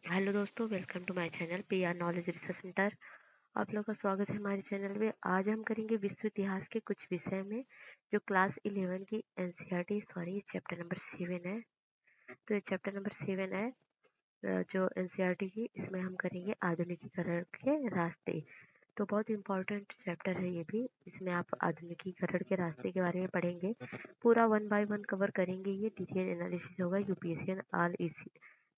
Hello दोस्तों, welcome to my channel PR knowledge research centre. आप लोगों का स्वागत है हमारे चैनल में। आज हम करेंगे विश्व इतिहास के कुछ विषय में जो क्लास 11 की एनसीईआरटी सॉरी चैप्टर नंबर 7 है। तो ये चैप्टर नंबर 7 है जो एनसीईआरटी की, इसमें हम करेंगे आधुनिकीकरण के रास्ते। तो बहुत इंपॉर्टेंट चैप्टर है ये भी। इसमें आप आधुनिकीकरण के रास्ते के बारे में पढ़ेंगे, पूरा वन बाय वन कवर करेंगे। ये डिटेल एनालिसिस होगा UPSC and all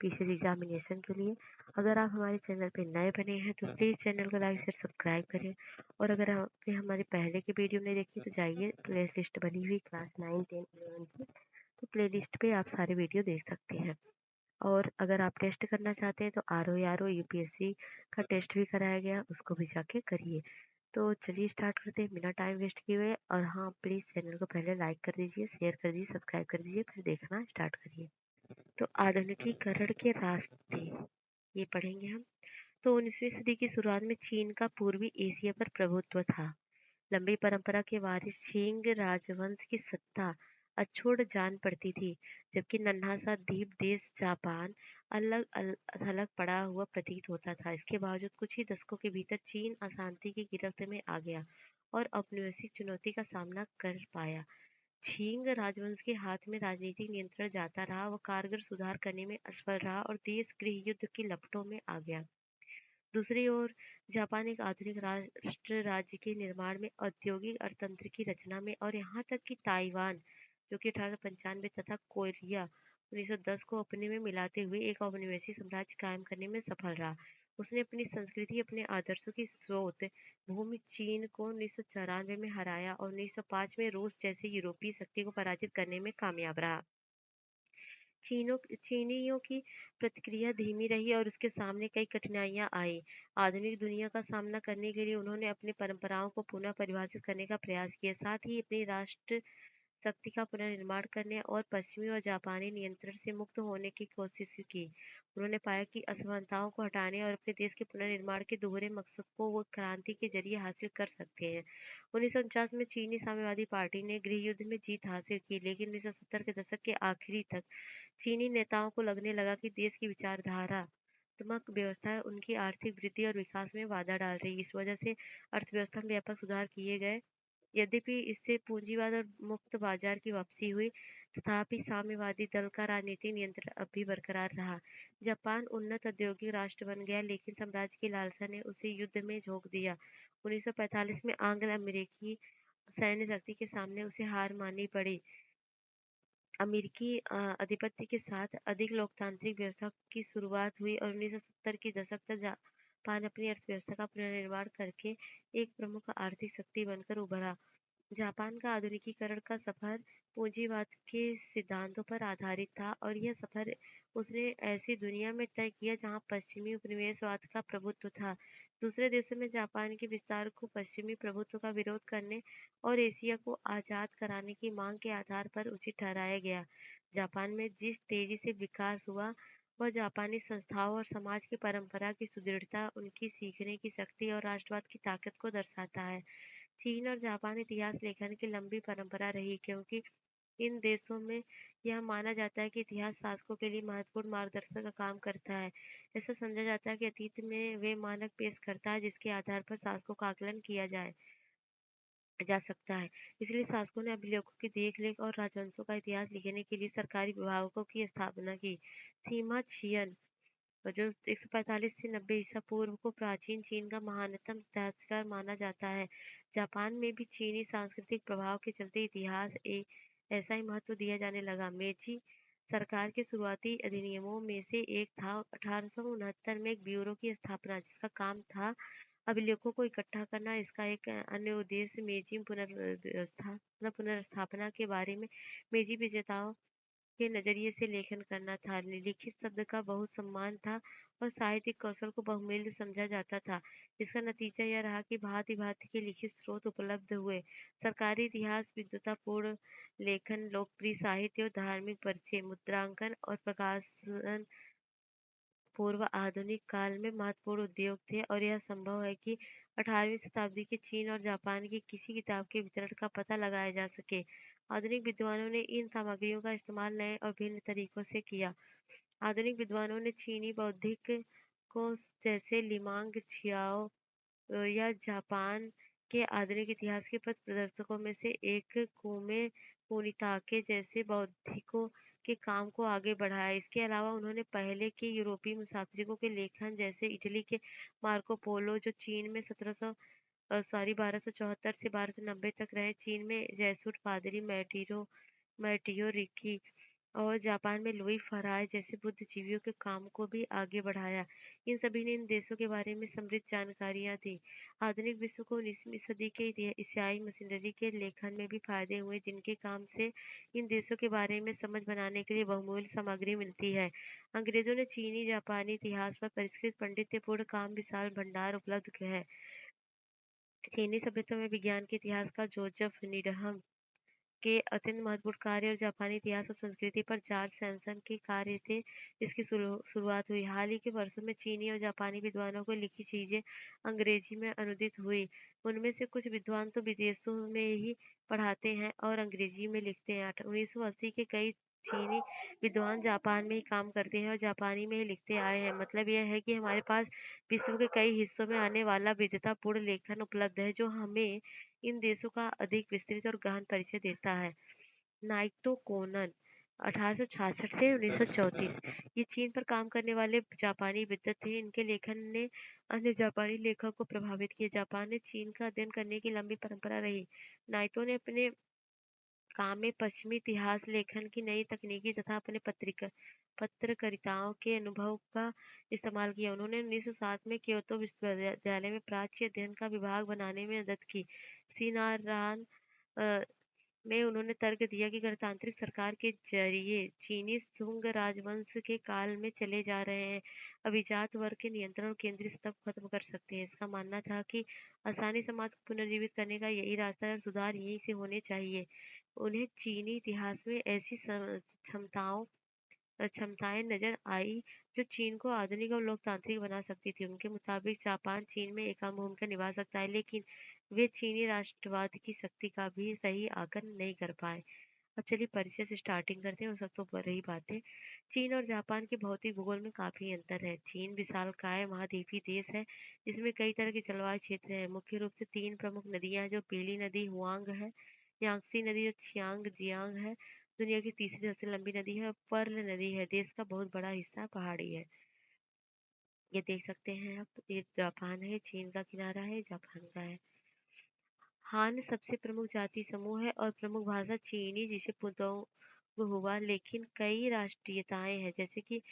PCS examination के लिए। अगर आप हमारे चैनल पे नए बने हैं तो प्लीज़ चैनल को लाइक शेयर सब्सक्राइब करें। और अगर आपने हमारे पहले की वीडियो नहीं देखी तो जाइए, प्ले लिस्ट बनी हुई क्लास 9, 10, 11 की, तो प्ले लिस्ट पे आप सारे वीडियो देख सकते हैं। और अगर आप टेस्ट करना चाहते हैं तो आर ओ यूपीएससी का टेस्ट भी कराया गया, उसको भी जाके करिए। तो चलिए स्टार्ट करते हैं बिना टाइम वेस्ट किए हुए। और हाँ, प्लीज़ चैनल को पहले लाइक कर दीजिए, शेयर कर दीजिए, सब्सक्राइब कर दीजिए, फिर देखना स्टार्ट करिए। तो आधुनिकीकरण के रास्ते ये पढ़ेंगे हम। तो 19वीं सदी की शुरुआत में चीन का पूर्वी एशिया पर प्रभुत्व था। लंबी परंपरा के वारिस छिंग राजवंश की सत्ता अछूत जान पड़ती थी, जबकि नन्हा सा द्वीप देश जापान थलग पड़ा हुआ प्रतीत होता था। इसके बावजूद कुछ ही दशकों के भीतर चीन अशांति की गिरफ्त में आ गया और औपनिवेशिक चुनौती का सामना कर पाया। छिंग राजवंश के हाथ में राजनीतिक नियंत्रण जाता रहा, वह कारगर सुधार करने में असफल रहा और देश गृह युद्ध की लपटों में आ गया। दूसरी ओर जापान एक आधुनिक राष्ट्र राज्य के निर्माण में, औद्योगिक अर्थतंत्र की रचना में और यहाँ तक कि ताइवान, जो कि 1895 तथा कोरिया 1910 को अपने में मिलाते हुए एक औपनिवेशिक साम्राज्य कायम करने में सफल रहा। उसने अपनी संस्कृति, अपने आदर्शों की स्रोत भूमि चीन को 1994 में हराया और 1905 में रूस जैसी यूरोपीय शक्ति को पराजित करने में कामयाब रहा। चीनियों की प्रतिक्रिया धीमी रही और उसके सामने कई कठिनाइयां आई। आधुनिक दुनिया का सामना करने के लिए उन्होंने अपनी परंपराओं को पुनः परिभाषित करने का प्रयास किया, साथ ही अपनी राष्ट्र शक्ति का पुनर्निर्माण करने और पश्चिमी और जापानी नियंत्रण से मुक्त होने की कोशिश की। उन्होंने पाया कि असमानताओं को हटाने और अपने देश के पुनर्निर्माण के दोहरे मकसद को वो क्रांति के जरिए हासिल कर सकते हैं। 1949 में चीनी साम्यवादी पार्टी ने गृह युद्ध में जीत हासिल की, लेकिन 1970 के दशक के आखिरी तक चीनी नेताओं को लगने लगा कि देश की विचारधारात्मक व्यवस्था उनकी आर्थिक वृद्धि और विकास में बाधा डाल रही। इस वजह से अर्थव्यवस्था में व्यापक सुधार किए गए। यद्यपि इससे पूंजीवाद और मुक्त बाजार की वापसी हुई, तथापि साम्यवादी दल का राजनीतिक नियंत्रण अब भी बरकरार रहा। जापान उन्नत औद्योगिक राष्ट्र बन गया, लेकिन साम्राज्य की लालसा ने उसे युद्ध में झोंक दिया। 1945 में आंग्ल अमेरिकी सैन्य शक्ति के सामने उसे हार माननी पड़ी। अमेरिकी आधिपत्य के साथ अधिक लोकतांत्रिक व्यवस्था की शुरुआत हुई और 1970 के दशक तक जापान अपनी अर्थव्यवस्था का पुनर्निर्माण करके एक प्रमुख आर्थिक शक्ति बनकर उभरा। जापान का आधुनिकीकरण का सफर पूंजीवाद के सिद्धांतों पर आधारित था और यह सफर उसने ऐसी दुनिया में तय किया जहां पश्चिमी उपनिवेशवाद का प्रभुत्व था। दूसरे देशों में जापान के विस्तार को पश्चिमी प्रभुत्व का विरोध करने और एशिया को आजाद कराने की मांग के आधार पर उचित ठहराया गया। जापान में जिस तेजी से विकास हुआ, वह जापानी संस्थाओं और समाज की परंपरा की सुदृढ़ता, उनकी सीखने की शक्ति और राष्ट्रवाद की ताकत को दर्शाता है। चीन और जापान इतिहास लेखन की लंबी परंपरा रही, क्योंकि इन देशों में यह माना जाता है कि इतिहास शासकों के लिए महत्वपूर्ण मार्गदर्शक का काम करता है। ऐसा समझा जाता है कि अतीत में वे मानक पेश करता है जिसके आधार पर शासकों का आकलन किया जा सकता है। इसलिए शासकों ने अभिलेखों की देखरेख और राजवंशों का इतिहास लिखने के लिए सरकारी विभागों की स्थापना की। सीमा छियन, जो 145 से 90 ईसा पूर्व को प्राचीन चीन का महानतम इतिहासकार माना जाता है। जापान में भी चीनी सांस्कृतिक प्रभाव के चलते इतिहास ऐसा ही महत्व दिया जाने लगा। मेची सरकार के शुरुआती अधिनियमों में से एक था 1869 में एक ब्यूरो की स्थापना, जिसका काम था अभिलेखों को इकट्ठा करना। इसका एक अन्य उद्देश्य मेजी पुनर्स्थापना के बारे में मेजी विजेताओं के नजरिए से लेखन करना था। लिखित शब्द का बहुत सम्मान था और साहित्यिक कौशल को बहुमूल्य समझा जाता था। इसका नतीजा यह रहा कि भांति भांति के लिखित स्रोत उपलब्ध हुए। सरकारी इतिहास, विद्वतापूर्ण लेखन, लोकप्रिय साहित्य और धार्मिक परिचय, मुद्रांकन और प्रकाशन पूर्व आधुनिक काल में महत्वपूर्ण उद्योग थे। और यह संभव है कि 18वीं शताब्दी के चीन और जापान की किसी किताब के वितरण का पता लगाया जा सके। आधुनिक विद्वानों ने इन सामग्रियों का इस्तेमाल नए और भिन्न तरीकों से किया। आधुनिक विद्वानों ने चीनी बौद्धिक को जैसे लिमांग छियाओ या जापान के आधुनिक इतिहास के पथ प्रदर्शकों में से एक कुमे कुनिताके जैसे बौद्धिकों के काम को आगे बढ़ाया। इसके अलावा उन्होंने पहले के यूरोपीय मुसाफिरों के लेखन जैसे इटली के मार्को पोलो जो चीन में 1274 से 1290 तक रहे, चीन में जेसुइट पादरी मैटियो रिकी और जापान में लुई फराय जैसे बुद्धिजीवियों के काम को भी आगे बढ़ाया। इन सभी ने इन देशों के बारे में समृद्ध जानकारियां दी। आधुनिक विश्व को 19वीं सदी के एशियाई मशीनरी के लेखन में भी फायदे हुए, जिनके काम से इन देशों के बारे में समझ बनाने के लिए बहुमूल्य सामग्री मिलती है। अंग्रेजों ने चीनी जापानी इतिहास पर परिष्कृत पांडित्यपूर्ण काम विशाल भंडार उपलब्ध है। चीनी सभ्यता में विज्ञान के इतिहास का जोसेफ नीडहम के अत्यंत महत्वपूर्ण कार्य और जापानी इतिहास और संस्कृति पर जॉर्ज सैमसन के कार्य थे। इसकी शुरुआत हुई। हाल ही के वर्षों में चीनी और जापानी विद्वानों को लिखी चीजें अंग्रेजी में अनुदित हुई। उनमें से कुछ विद्वान तो विदेशों में ही पढ़ाते हैं और अंग्रेजी में लिखते हैं। 1980 के कई चीनी विद्वान जापान में ही काम करते हैं और जापानी में ही लिखते आए हैं। मतलब यह है कि हमारे पास विश्व के कई हिस्सों में आने वाला विविधतापूर्ण लेखन उपलब्ध है, जो हमें इन देशों का अधिक विस्तृत और गहन परिचय देता है। नाइटो कोनन 1866 से 1934 ये चीन पर काम करने वाले जापानी विद्वत थे। इनके लेखन ने अन्य जापानी लेखकों को प्रभावित किया। जापान में चीन का अध्ययन करने की लंबी परंपरा रही। नाइटो ने अपने काम में पश्चिमी इतिहास लेखन की नई तकनीकी तथा अपने पत्रकारिताओं के अनुभव का इस्तेमाल किया। उन्होंने 1907 में क्योतो विश्वविद्यालय में प्राच्य अध्ययन का विभाग बनाने में मदद की। सीनारान में उन्होंने तर्क दिया कि गणतांत्रिक सरकार के जरिए चीनी सुंग राजवंश के काल में चले जा रहे हैं, अभिजात वर्ग के नियंत्रण और केंद्रीय सत्ता को खत्म कर सकते हैं। इसका मानना था कि आसानी समाज को पुनर्जीवित करने का यही रास्ता है और सुधार यहीं से होने चाहिए। उन्हें चीनी इतिहास में ऐसी क्षमताएं नजर आई जो चीन को आधुनिक और लोकतांत्रिक बना सकती थी। उनके मुताबिक जापान चीन में एक अहम भूमिका निभा सकता है, लेकिन वे चीनी राष्ट्रवाद की शक्ति का भी सही आकलन नहीं कर पाए। अब चलिए परिचय से स्टार्टिंग करते हैं और सब तो रही बातें। चीन और जापान के भौतिक भूगोल में काफी अंतर है। चीन विशालकाय महाद्वीपीय देश है, जिसमें कई तरह के जलवायु क्षेत्र हैं। मुख्य रूप से तीन प्रमुख नदियां हैं, जो पीली नदी हुआंग है, यांगत्से नदी जो छियांग जियांग है, दुनिया की तीसरी सबसे लंबी नदी है, और पर्ल नदी है। देश का बहुत बड़ा हिस्सा पहाड़ी है। ये देख सकते हैं आप, ये जापान है, चीन का किनारा है, जापान का है। हान सबसे प्रमुख जाति समूह है और प्रमुख भाषा चीनी जिसे पुतोंग हुआ, लेकिन कई राष्ट्रीयताएं हैं, जैसे कि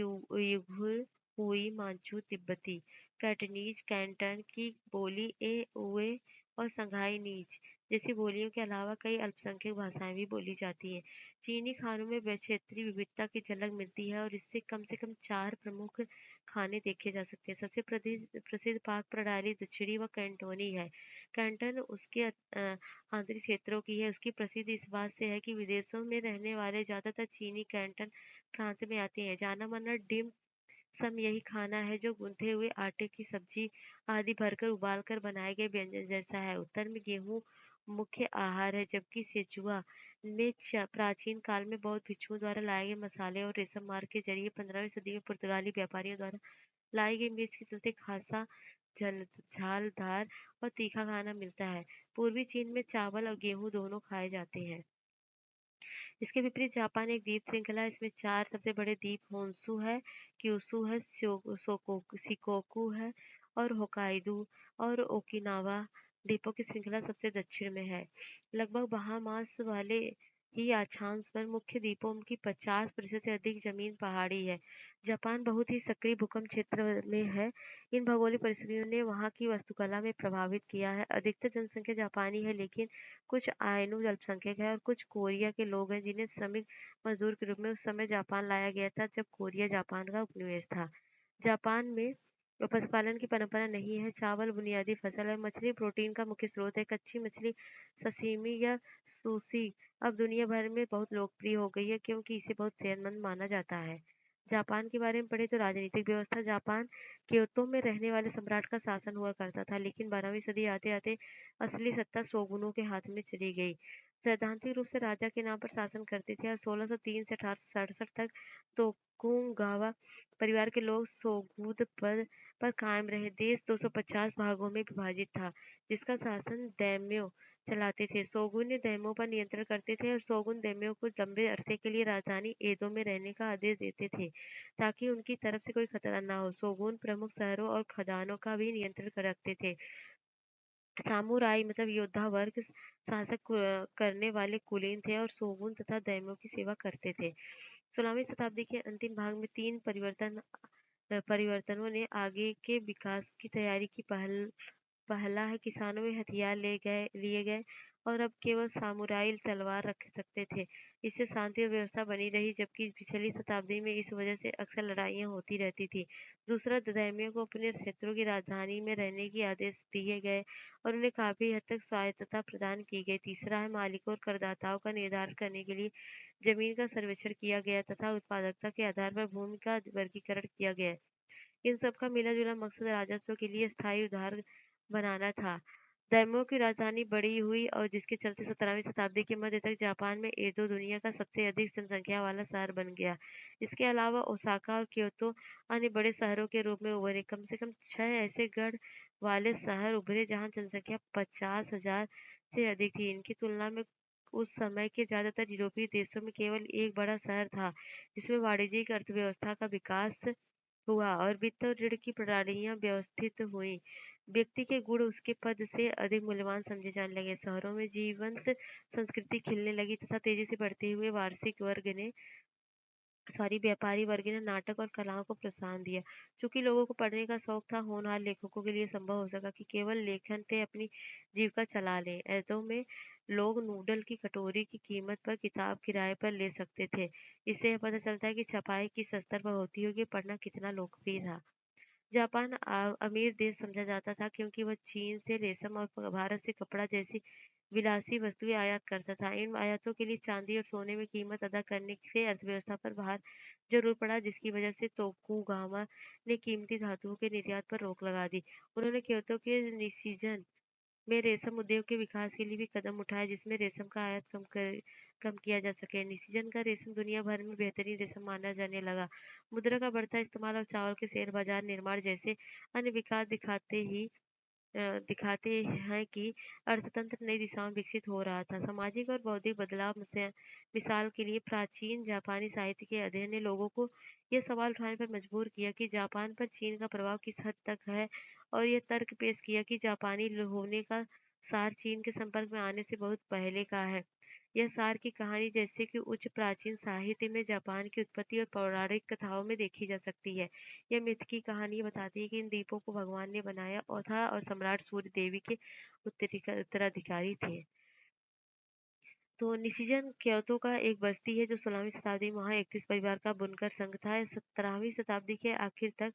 उइघुर, हुई, मांचू, तिब्बती, कैटनीज, कैंटन की बोली ए उए और संघाई नीज जैसी बोलियों के अलावा कई अल्पसंख्यक भाषाएं भी बोली जाती हैं। चीनी खानों में क्षेत्रीय विविधता की झलक मिलती है और इससे कम से कम चार प्रमुख खाने देखे जा सकते हैं। सबसे प्रसिद्ध पाक प्रणाली दक्षिणी व कैंटोनी है। कैंटन उसके आंतरिक क्षेत्रों की है। उसकी प्रसिद्धि इस बात से है कि विदेशों में रहने वाले ज्यादातर चीनी कैंटन प्रांत में आते हैं। जाना माना डिम सम यही खाना है, जो गूंथे हुए आटे की सब्जी आदि भरकर उबालकर बनाए गए व्यंजन जैसा है। उत्तर में गेहूं मुख्य आहार है, जबकि सेचुआ में प्राचीन काल में बौद्ध भिक्षुओं द्वारा लाए गए मसाले और रेशम मार्ग के जरिए 15वीं सदी में पुर्तगाली व्यापारियों द्वारा लाई गई मिर्च के चलते खासा झालदार और तीखा खाना मिलता है। पूर्वी चीन में चावल और गेहूं दोनों खाए जाते हैं। इसके विपरीत जापान एक द्वीप श्रृंखला है। इसमें चार सबसे बड़े द्वीप होन्शु है, क्यूशु है, शिकोकू है और होकाइडो और ओकिनावा द्वीपों की श्रृंखला सबसे दक्षिण में है। लगभग बहामास वाले ही अक्षांश पर मुख्य द्वीपों की 50% से अधिक जमीन पहाड़ी है। जापान बहुत ही सक्रिय भूकंप क्षेत्र में है। इन भौगोलिक परिस्थितियों ने वहाँ की वास्तुकला में प्रभावित किया है। अधिकतर जनसंख्या जापानी है, लेकिन कुछ आइनू अल्पसंख्यक है और कुछ कोरिया के लोग हैं, जिन्हें श्रमिक मजदूर के रूप में उस समय जापान लाया गया था, जब कोरिया जापान का उपनिवेश था। जापान में पशुपालन की परंपरा नहीं है। चावल बुनियादी फसल है। मछली प्रोटीन का मुख्य स्रोत है। कच्ची मछली सशिमी या सुशी अब दुनिया भर में बहुत लोकप्रिय हो गई है, क्योंकि इसे बहुत सेहतमंद माना जाता है। जापान के बारे में पढ़े तो राजनीतिक व्यवस्था। जापान क्योतो में रहने वाले सम्राट का शासन हुआ करता था, लेकिन 12वीं सदी आते आते असली सत्ता शोगुनों के हाथ में चली गई। सैद्धांतिक रूप से राजा के नाम पर शासन करते थे और 1603 से 1867 तक तोकुगावा परिवार के लोग शोगुन पद पर कायम रहे। देश 250 भागों में विभाजित था, जिसका शासन दाइम्यो चलाते थे। शोगुन ने दाइम्यो पर नियंत्रण करते थे और शोगुन दाइम्यो को लंबे अरसे के लिए राजधानी एदो में रहने का आदेश देते थे, ताकि उनकी तरफ से कोई खतरा न हो। शोगुन प्रमुख शहरों और खदानों का भी नियंत्रण रखते थे। सामुराई मतलब योद्धा वर्ग शासक करने वाले कुलीन थे और शोगुन तथा दाइम्यो की सेवा करते थे। 16वीं शताब्दी के अंतिम भाग में तीन परिवर्तनों ने आगे के विकास की तैयारी की। पहला है किसानों में हथियार लिए गए और अब केवल सामुराई तलवार रख सकते थे। इससे शांति और व्यवस्था बनी रही, जबकि पिछली शताब्दी में इस वजह से अक्सर लड़ाइयाँ होती रहती थी। दूसरा, दाइम्यो को अपने क्षेत्रों की राजधानी में रहने की आदेश दिए गए और उन्हें काफी हद तक स्वायत्तता प्रदान की गई। तीसरा है मालिकों और करदाताओं का निर्धारण करने के लिए जमीन का सर्वेक्षण किया गया तथा उत्पादकता के आधार पर भूमि का वर्गीकरण किया गया। इन सब का मिला-जुला मकसद राजस्व के लिए स्थायी उधार बनाना था। दाइम्यो की राजधानी बड़ी हुई और जिसके चलते 17वीं शताब्दी के मध्य तक जापान में एदो दुनिया का सबसे अधिक जनसंख्या वाला शहर बन गया। इसके अलावा ओसाका और क्योतो अन्य बड़े शहरों के रूप में उभरे। कम से कम 6 ऐसे गढ़ वाले शहर उभरे जहां जनसंख्या 50,000 से अधिक थी। इनकी तुलना में उस समय के ज्यादातर यूरोपीय देशों में केवल एक बड़ा शहर था, जिसमें वाणिज्यिक अर्थव्यवस्था का विकास हुआ और वित्त और ऋण की प्रणालियाँ व्यवस्थित हुईं। व्यक्ति के गुण उसके पद से अधिक मूल्यवान समझे जाने लगे। शहरों में जीवंत संस्कृति खिलने लगी तथा तेजी से बढ़ते हुए वार्षिक वर्ग ने व्यापारी वर्ग ने नाटक और कलाओं को प्रोत्साहन दिया। चूंकि लोगों को पढ़ने का शौक था, होनहार लेखकों के लिए संभव हो सका कि केवल लेखन से अपनी जीविका चला लें। ऐसों में लोग नूडल की कटोरी की कीमत पर किताब किराए पर ले सकते थे। इससे यह पता चलता है कि छपाई किस स्तर पर होती होगी, पढ़ना कितना लोकप्रिय था। जापान अमीर देश समझा जाता था क्योंकि वह चीन से रेशम और भारत से कपड़ा जैसी विलासी वस्तुएं आयात करता था। इन आयातों के लिए चांदी और सोने में कीमत अदा करने से अर्थव्यवस्था पर भार जरूर पड़ा, जिसकी वजह से तोकुगावा ने कीमती धातुओं के निर्यात पर रोक लगा दी। उन्होंने क्योतो के निशीजन में रेशम उद्योग के विकास के लिए भी कदम उठाए, जिसमें रेशम का आयात कम किया जा सके। निशीजन का रेशम दुनिया भर में बेहतरीन रेशम माना जाने लगा। मुद्रा का बढ़ता इस्तेमाल और चावल के शेयर बाजार निर्माण जैसे अन्य विकास दिखाते हैं कि अर्थतंत्र नई दिशाओं में विकसित हो रहा था। सामाजिक और बौद्धिक बदलाव से मिसाल के लिए प्राचीन जापानी साहित्य के अध्ययन ने लोगों को यह सवाल उठाने पर मजबूर किया कि जापान पर चीन का प्रभाव किस हद तक है, और यह तर्क पेश किया कि जापानी होने का सार चीन के संपर्क में आने से बहुत पहले का है। यह सार की कहानी जैसे कि उच्च प्राचीन साहित्य में जापान की उत्पत्ति और पौराणिक कथाओं में देखी जा सकती है। यह मिथ की कहानी बताती है कि इन द्वीपों को भगवान ने बनाया और था और सम्राट सूर्य देवी के उत्तराधिकारी थे। तो निशिजन क्योतो का एक बस्ती है जो 16वीं शताब्दी में वहाँ 31 परिवार का बुनकर संघ था। 17वीं शताब्दी के आखिर तक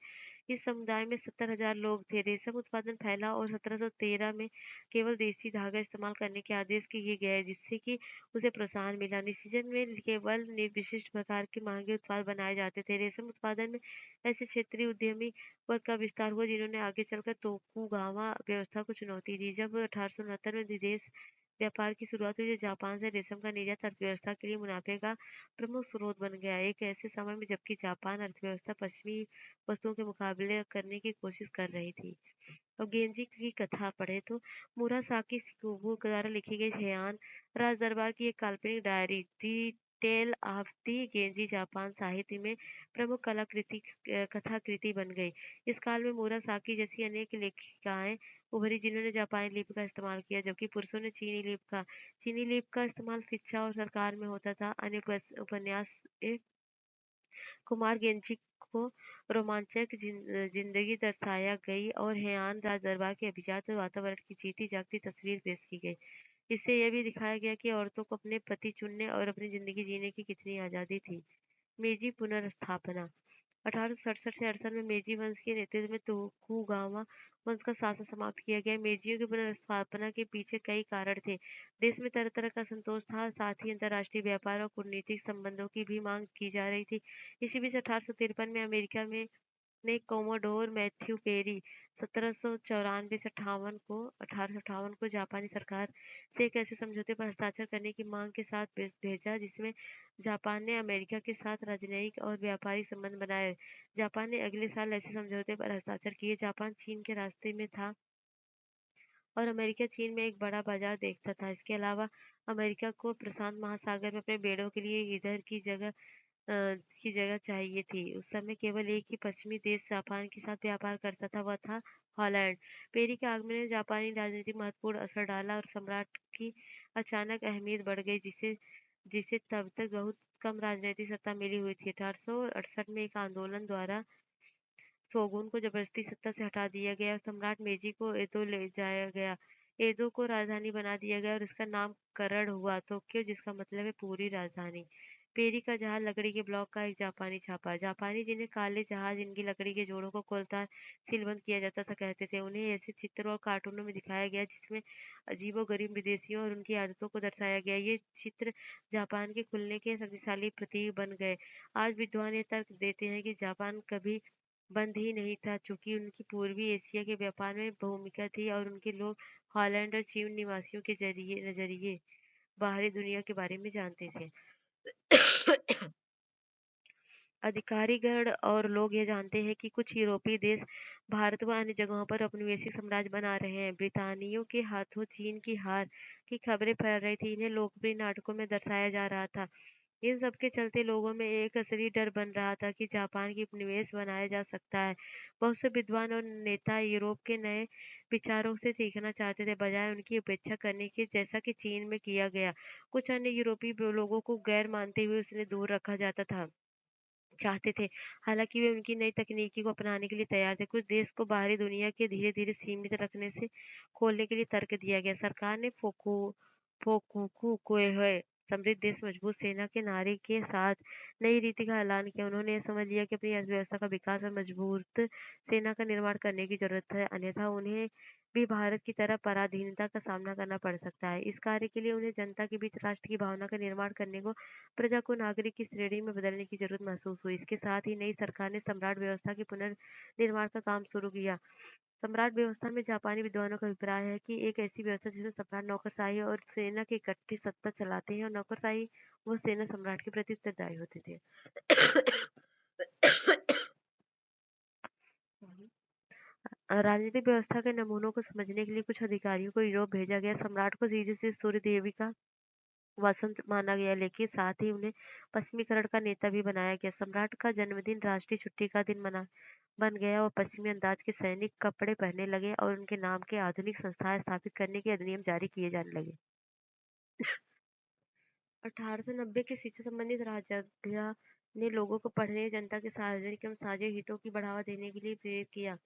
इस समुदाय में 70,000 लोग थे। रेशम उत्पादन फैला और 1713 में केवल देसी धागा इस्तेमाल करने के आदेश किए गए, जिससे कि उसे प्रोत्साहन मिला। निशिजन में केवल विशिष्ट प्रकार के महंगे उत्पाद बनाए जाते थे। रेशम उत्पादन में ऐसे क्षेत्रीय उद्यमी वर्ग का विस्तार हुआ जिन्होंने आगे चलकर तोकुगावा व्यवस्था को चुनौती दी। जब 1869 में विदेश व्यापार की शुरुआत हुई, जो जापान से रेशम का निर्यात अर्थव्यवस्था के लिए मुनाफे का प्रमुख स्रोत बन गया। एक ऐसे समय में जबकि जापान अर्थव्यवस्था पश्चिमी वस्तुओं के मुकाबले करने की कोशिश कर रही थी। अब गेंजी की कथा पढ़े तो मुरासाकी शिकोबू द्वारा लिखी गई हेयान राज दरबार की एक काल्पनिक diary the tale of the Genji Japan साहित्य में प्रमुख कथाकृति बन गई। इस काल में मुरासाकी जैसी अनेक लेखिकाएं उभरी जिन्होंने जापानी लिपि का इस्तेमाल किया, जबकि पुरुषों ने चीनी लिपि का इस्तेमाल शिक्षा और सरकार में होता था। अन्य उपन्यास कुमार गेंजी को रोमांचक जिंदगी दर्शाया गई और हेयान राज दरबार के अभिजात वातावरण की जीती जागती तस्वीर पेश की गई। इससे यह भी दिखाया गया कि औरतों को अपने पति चुनने और अपनी जिंदगी जीने की कितनी आजादी थी। मेजी पुनर्स्थापना 1867 से 68 में मेजी वंश के नेतृत्व में तोकुगावा वंश का शासन समाप्त किया गया। मेजियों की पुनर्स्थापना के पीछे कई कारण थे। देश में तरह तरह का असंतोष था, साथ ही अंतर्राष्ट्रीय व्यापार और कूटनीतिक संबंधों की भी मांग की जा रही थी। इसी बीच 1853 में अमेरिका में ने कोमोडोर मैथ्यू पेरी 1794 से 58 को 1858 को जापानी सरकार से एक ऐसे समझौते पर हस्ताक्षर करने की मांग के साथ भेजा जिसमें जापान ने अमेरिका के साथ राजनयिक और व्यापारिक संबंध बनाए। जापान ने अगले साल ऐसे समझौते पर हस्ताक्षर किए। जापान चीन के रास्ते में था और अमेरिका चीन में एक बड़ा बाजार देखता था। इसके अलावा अमेरिका को प्रशांत महासागर में अपने बेड़ों के लिए इधर की जगह चाहिए थी। उस समय केवल एक ही पश्चिमी देश जापान के साथ व्यापार करता था, वह था हॉलैंड। पेरी के आगमन ने जापानी राजनीति महत्वपूर्ण असर डाला और सम्राट की अचानक अहमियत बढ़ गई, जिसे जिसे तब तक बहुत कम राजनीतिक सत्ता मिली हुई थी। 1868 में एक आंदोलन द्वारा शोगुन को जबरदस्ती सत्ता से हटा दिया गया और सम्राट मेजी को एदो ले जाया गया। एदो को राजधानी बना दिया गया और इसका नामकरण हुआ तोक्यो, जिसका मतलब है पूरी राजधानी। पेरी का जहाज लकड़ी के ब्लॉक का एक जापानी छापा। जापानी जिन्हें काले जहाज जिनकी लकड़ी के जोड़ों को खोलता सीलबंद किया जाता था कहते थे। उन्हें ऐसे चित्र और कार्टूनों में दिखाया गया जिसमें अजीबोगरीब विदेशियों और उनकी आदतों को दर्शाया गया। ये चित्र जापान के खुलने के शक्तिशाली प्रतीक बन गए। आज विद्वान ये तर्क देते हैं कि जापान कभी बंद ही नहीं था, चूंकि उनकी पूर्वी एशिया के व्यापार में भूमिका थी और उनके लोग हॉलैंड और चीन निवासियों के जरिए नजरिए बाहरी दुनिया के बारे में जानते थे। अधिकारीगण और लोग ये जानते हैं कि कुछ यूरोपीय देश भारत व अन्य जगहों पर औपनिवेशिक साम्राज्य बना रहे हैं। ब्रितानियों के हाथों चीन की हार की खबरें फैल रही थी। इन्हें लोकप्रिय नाटकों में दर्शाया जा रहा था। इन सब के चलते लोगों में एक असली डर बन रहा था कि जापान की उपनिवेश बनाया जा सकता है। बहुत से विद्वान और नेता यूरोप के नए विचारों से सीखना चाहते थे, बजाय उनकी उपेक्षा करने के, जैसा कि चीन में किया गया। कुछ अन्य यूरोपीय लोगों को गैर मानते हुए उसने दूर रखा जाता था चाहते थे। हालांकि वे उनकी नई तकनीकी को अपनाने के लिए तैयार थे। कुछ देश को बाहरी दुनिया के धीरे-धीरे सीमित रखने से खोलने के लिए तर्क दिया गया। सरकार ने फोकुकुकुए समृद्ध देश मजबूत सेना के नारे के साथ नई रीति का ऐलान किया। उन्होंने यह समझ लिया कि अपनी अर्थव्यवस्था का विकास और मजबूत सेना का निर्माण करने की जरूरत है, अन्यथा उन्हें भी भारत की तरह पराधीनता का सामना करना पड़ सकता है। इस कार्य के लिए उन्हें जनता के बीच राष्ट्र की भावना का निर्माण करने को प्रजा को नागरिक की श्रेणी में बदलने की जरूरत महसूस हुई। इसके साथ ही नई सरकार ने सम्राट व्यवस्था के पुनर्निर्माण का काम शुरू किया। सम्राट व्यवस्था में जापानी विद्वानों का अभिप्राय है कि एक ऐसी व्यवस्था जिसमें सम्राट नौकरशाही और सेना की इकट्ठी सत्ता चलाते हैं और नौकरशाही व सेना सम्राट के प्रति उत्तरदायी होते थे। राजनीतिक व्यवस्था के नमूनों को समझने के लिए कुछ अधिकारियों को यूरोप भेजा गया। सम्राट को सीधे से सूर्य देवी का वसंत माना गया, लेकिन साथ ही उन्हें पश्चिमीकरण का नेता भी बनाया गया। सम्राट का जन्मदिन राष्ट्रीय छुट्टी का दिन मना बन गया और पश्चिमी अंदाज के सैनिक कपड़े पहनने लगे और उनके नाम के आधुनिक संस्थाएं स्थापित करने के अधिनियम जारी किए जाने लगे। 1890 के शिक्षा संबंधित राजज्ञा ने लोगों को पढ़ने, जनता के सार्वजनिक एवं साझा हितों की बढ़ावा देने के लिए प्रेरित किया।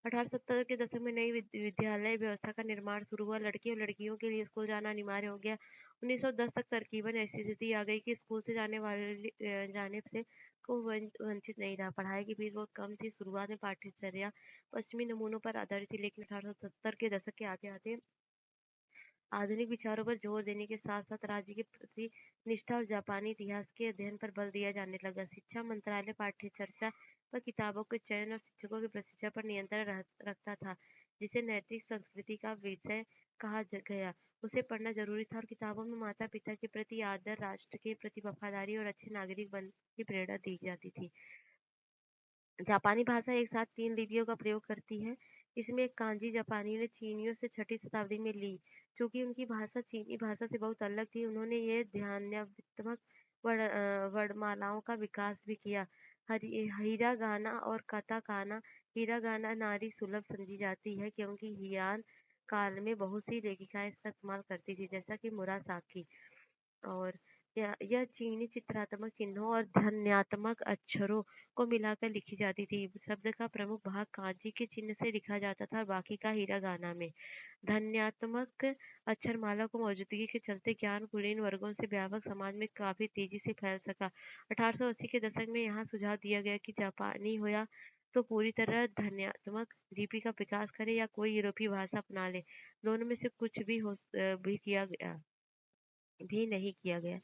1870 के दशक में नई विद्यालय व्यवस्था का निर्माण शुरू हुआ। लड़के और लड़कियों के लिए स्कूल जाना अनिवार्य हो गया। 1910 तक तकरीबन ऐसी स्थिति आ गई कि स्कूल से जाने से को वंचित नहीं रहा। पढ़ाई की फीस बहुत कम थी। शुरुआत में पाठ्यचर्या पश्चिमी नमूनों पर आधारित थी, लेकिन 1870 के दशक के आते आते आधुनिक विचारों पर जोर देने के साथ साथ राज्य के प्रति निष्ठा और जापानी इतिहास के अध्ययन पर बल दिया जाने लगा। शिक्षा मंत्रालय पाठ्यचर्या पर किताबों के चयन और शिक्षकों के प्रशिक्षण पर नियंत्रण रखता था, जिसे नैतिक संस्कृति का विषय कहा गया। उसे पढ़ना जरूरी था और किताबों में माता पिता के प्रति आदर, राष्ट्र के प्रति वफादारी और अच्छे नागरिक बनने की प्रेरणा दी जाती थी। जापानी भाषा एक साथ 3 लिपियों का प्रयोग करती है। इसमें एक कांजी जापानियों ने चीनियों से 6वीं शताब्दी में ली। चूंकि उनकी भाषा चीनी भाषा से बहुत अलग थी, उन्होंने ये ध्यानात्मक वर्णमालाओं का विकास भी किया। हिरागाना और काताकाना। हिरागाना नारी सुलभ समझी जाती है क्योंकि हियान काल में बहुत सी लेखिकाएं इसका इस्तेमाल करती थी, जैसा कि मुरासाकी। और यह चीनी चित्रात्मक चिन्हों और ध्वन्यात्मक अक्षरों को मिलाकर लिखी जाती थी। शब्द का प्रमुख भाग कांजी के चिन्ह से लिखा जाता था और बाकी का हिरागाना में। ध्वन्यात्मक अक्षरमाला को मौजूदगी के चलते ज्ञान कुलीन वर्गों से व्यापक समाज में काफी तेजी से फैल सका। 1880 के दशक में यहाँ सुझाव दिया गया कि जापानी हो या तो पूरी तरह ध्वन्यात्मक लिपि का विकास करे या कोई यूरोपीय भाषा अपना ले। दोनों में से कुछ भी नहीं किया गया।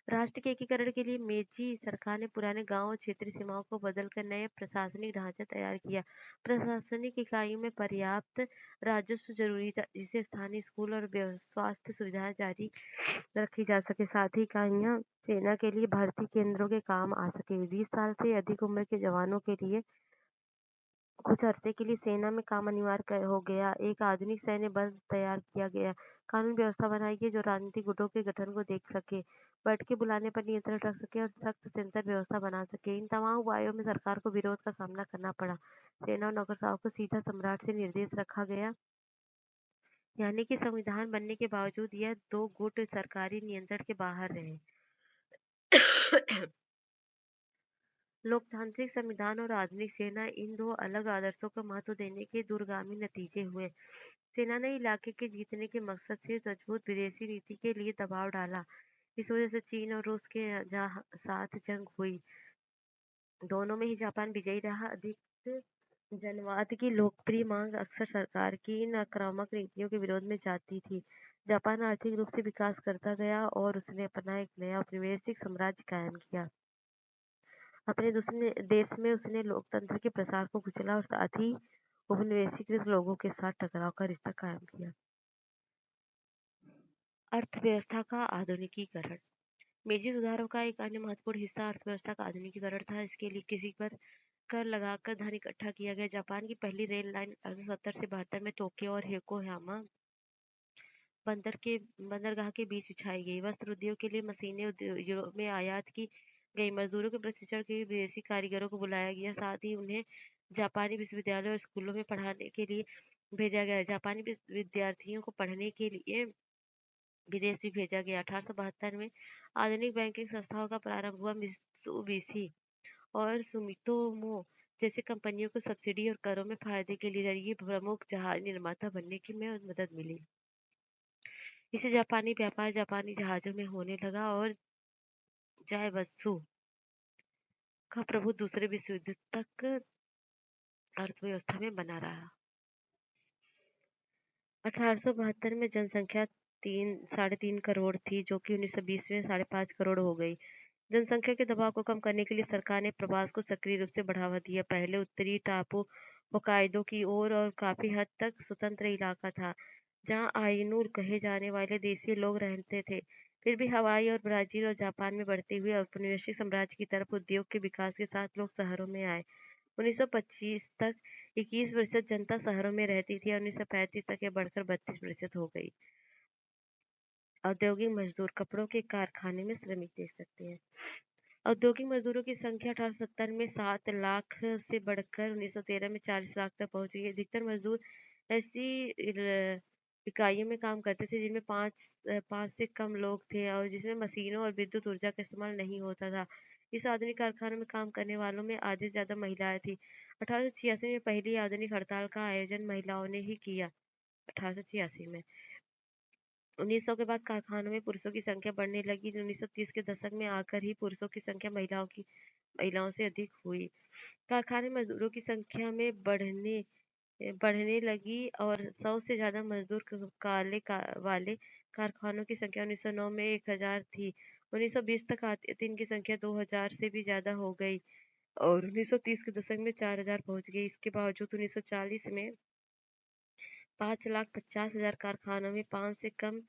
राष्ट्र के एकीकरण के लिए मेची सरकार ने पुराने गांव और क्षेत्रीय सीमाओं को बदलकर नए प्रशासनिक ढांचा तैयार किया। प्रशासनिक इकाइयों में पर्याप्त राजस्व जरूरी था, जिससे स्थानीय स्कूल और स्वास्थ्य सुविधाएं जारी रखी जा सके। साथ ही इकाइयां सेना के लिए भर्ती केंद्रों के काम आ सके। 20 साल से अधिक उम्र के जवानों के लिए कुछ अरसे के लिए सेना में काम अनिवार्य हो गया। एक आधुनिक सैन्य बल तैयार किया गया। कानून व्यवस्था बनाई गई जो राजनीतिक गुटों के गठन को देख सके, बैठकें बुलाने पर नियंत्रण रख सके और सख्त सेंसर व्यवस्था बना सके। इन तमाम उपायों में सरकार को विरोध का सामना करना पड़ा। सेना और नौकरशाहों को सीधा सम्राट से निर्देश रखा गया, यानी कि संविधान बनने के बावजूद यह दो गुट सरकारी नियंत्रण के बाहर रहे। लोकतांत्रिक संविधान और आधुनिक सेना, इन दो अलग आदर्शों को महत्व देने के दूरगामी नतीजे हुए। सेना ने इलाके के जीतने के मकसद से मजबूत विदेशी नीति के लिए दबाव डाला। इस वजह से चीन और रूस के साथ जंग हुई। दोनों में ही जापान विजयी रहा। अधिक जनवाद की लोकप्रिय मांग अक्सर सरकार की इन आक्रामक नीतियों के विरोध में जाती थी। जापान आर्थिक रूप से विकास करता गया और उसने अपना एक नया औपनिवेशिक साम्राज्य कायम किया। अपने दूसरे देश में उसने लोकतंत्र के प्रसार को कुचला और साथ ही उपनिवेशीकृत लोगों के साथ टकराव का रिश्ता कायम किया। अर्थव्यवस्था का आधुनिकीकरण। मेजी सुधारों का एक अन्य महत्वपूर्ण हिस्सा अर्थव्यवस्था का आधुनिकीकरण था। इसके लिए किसी पर कर लगाकर धन इकट्ठा किया गया। जापान की पहली रेल लाइन 1870 से 72 में टोक्यो और योकोहामा बंदरगाह के बीच बिछाई गई। वस्त्र उद्योग के लिए मशीनें यूरोप में आयात की गई। मजदूरों के प्रशिक्षण के लिए विदेशी कारीगरों को बुलाया गया। साथ ही उन्हें जापानी विश्वविद्यालयों और स्कूलों में पढ़ाने के लिए भेजा गया। जापानी विद्यार्थियों को पढ़ने के लिए विदेश भी भेजा गया। 1872 में आधुनिक बैंकिंग संस्थाओं का प्रारंभ हुआ। मित्सुबिशी और सुमितोमो जैसी कंपनियों को सब्सिडी और करों में फायदे के लिए जरिए प्रमुख जहाज निर्माता बनने की में मदद मिली। इससे जापानी व्यापार जापानी जहाजों में होने लगा और जायबत्सु का प्रभुत्व दूसरे विश्व युद्ध तक अर्थव्यवस्था में बना रहा। 1872 में जनसंख्या 3.5 करोड़ थी, जो कि 1920 में 5.5 करोड़ हो गई। जनसंख्या के दबाव को कम करने के लिए सरकार ने प्रवास को सक्रिय रूप से बढ़ावा दिया। पहले उत्तरी टापू होकाइडो की ओर और काफी हद तक स्वतंत्र इलाका था, जहां आइनू कहे जाने वाले देसी लोग रहते थे। फिर भी हवाई और ब्राजील और जापान में बढ़ते हुए औपनिवेशिक साम्राज्य की तरफ उद्योग के विकास के साथ लोग शहरों में आए। 1925 तक 21% जनता शहरों में रहती थी और 1935 तक यह बढ़कर 32% हो गई। औद्योगिक मजदूर, कपड़ों के कारखाने में श्रमिक देख सकते हैं। औद्योगिक मजदूरों की संख्या 1870 में 7 लाख से बढ़कर 1913 में 40 लाख तक पहुंच गई। अधिकतर मजदूर ऐसी इकाइयों में काम करते थे जिनमें पाँच से कम लोग थे और जिसमें मशीनों और विद्युत ऊर्जा का इस्तेमाल नहीं होता था। इस आधुनिक कारखानों में काम करने वालों में आधे से ज्यादा महिलाएं थी। 1886 में पहली आधुनिक हड़ताल का आयोजन महिलाओं ने ही किया। 1886 में 1900 के बाद कारखानों में पुरुषों की संख्या बढ़ने लगी। 1930 के दशक में आकर ही पुरुषों की संख्या महिलाओं से अधिक हुई। कारखाने मजदूरों की संख्या में बढ़ने लगी और 100 से ज्यादा मजदूर वाले कारखानों की संख्या 1909 में 1000 थी। 1920 तक आते इनकी संख्या 2000 से भी ज्यादा हो गई और 1930 के दशक में 4000 पहुंच गई। इसके बावजूद 1940 में 5,50,000 कारखानों में 5 से कम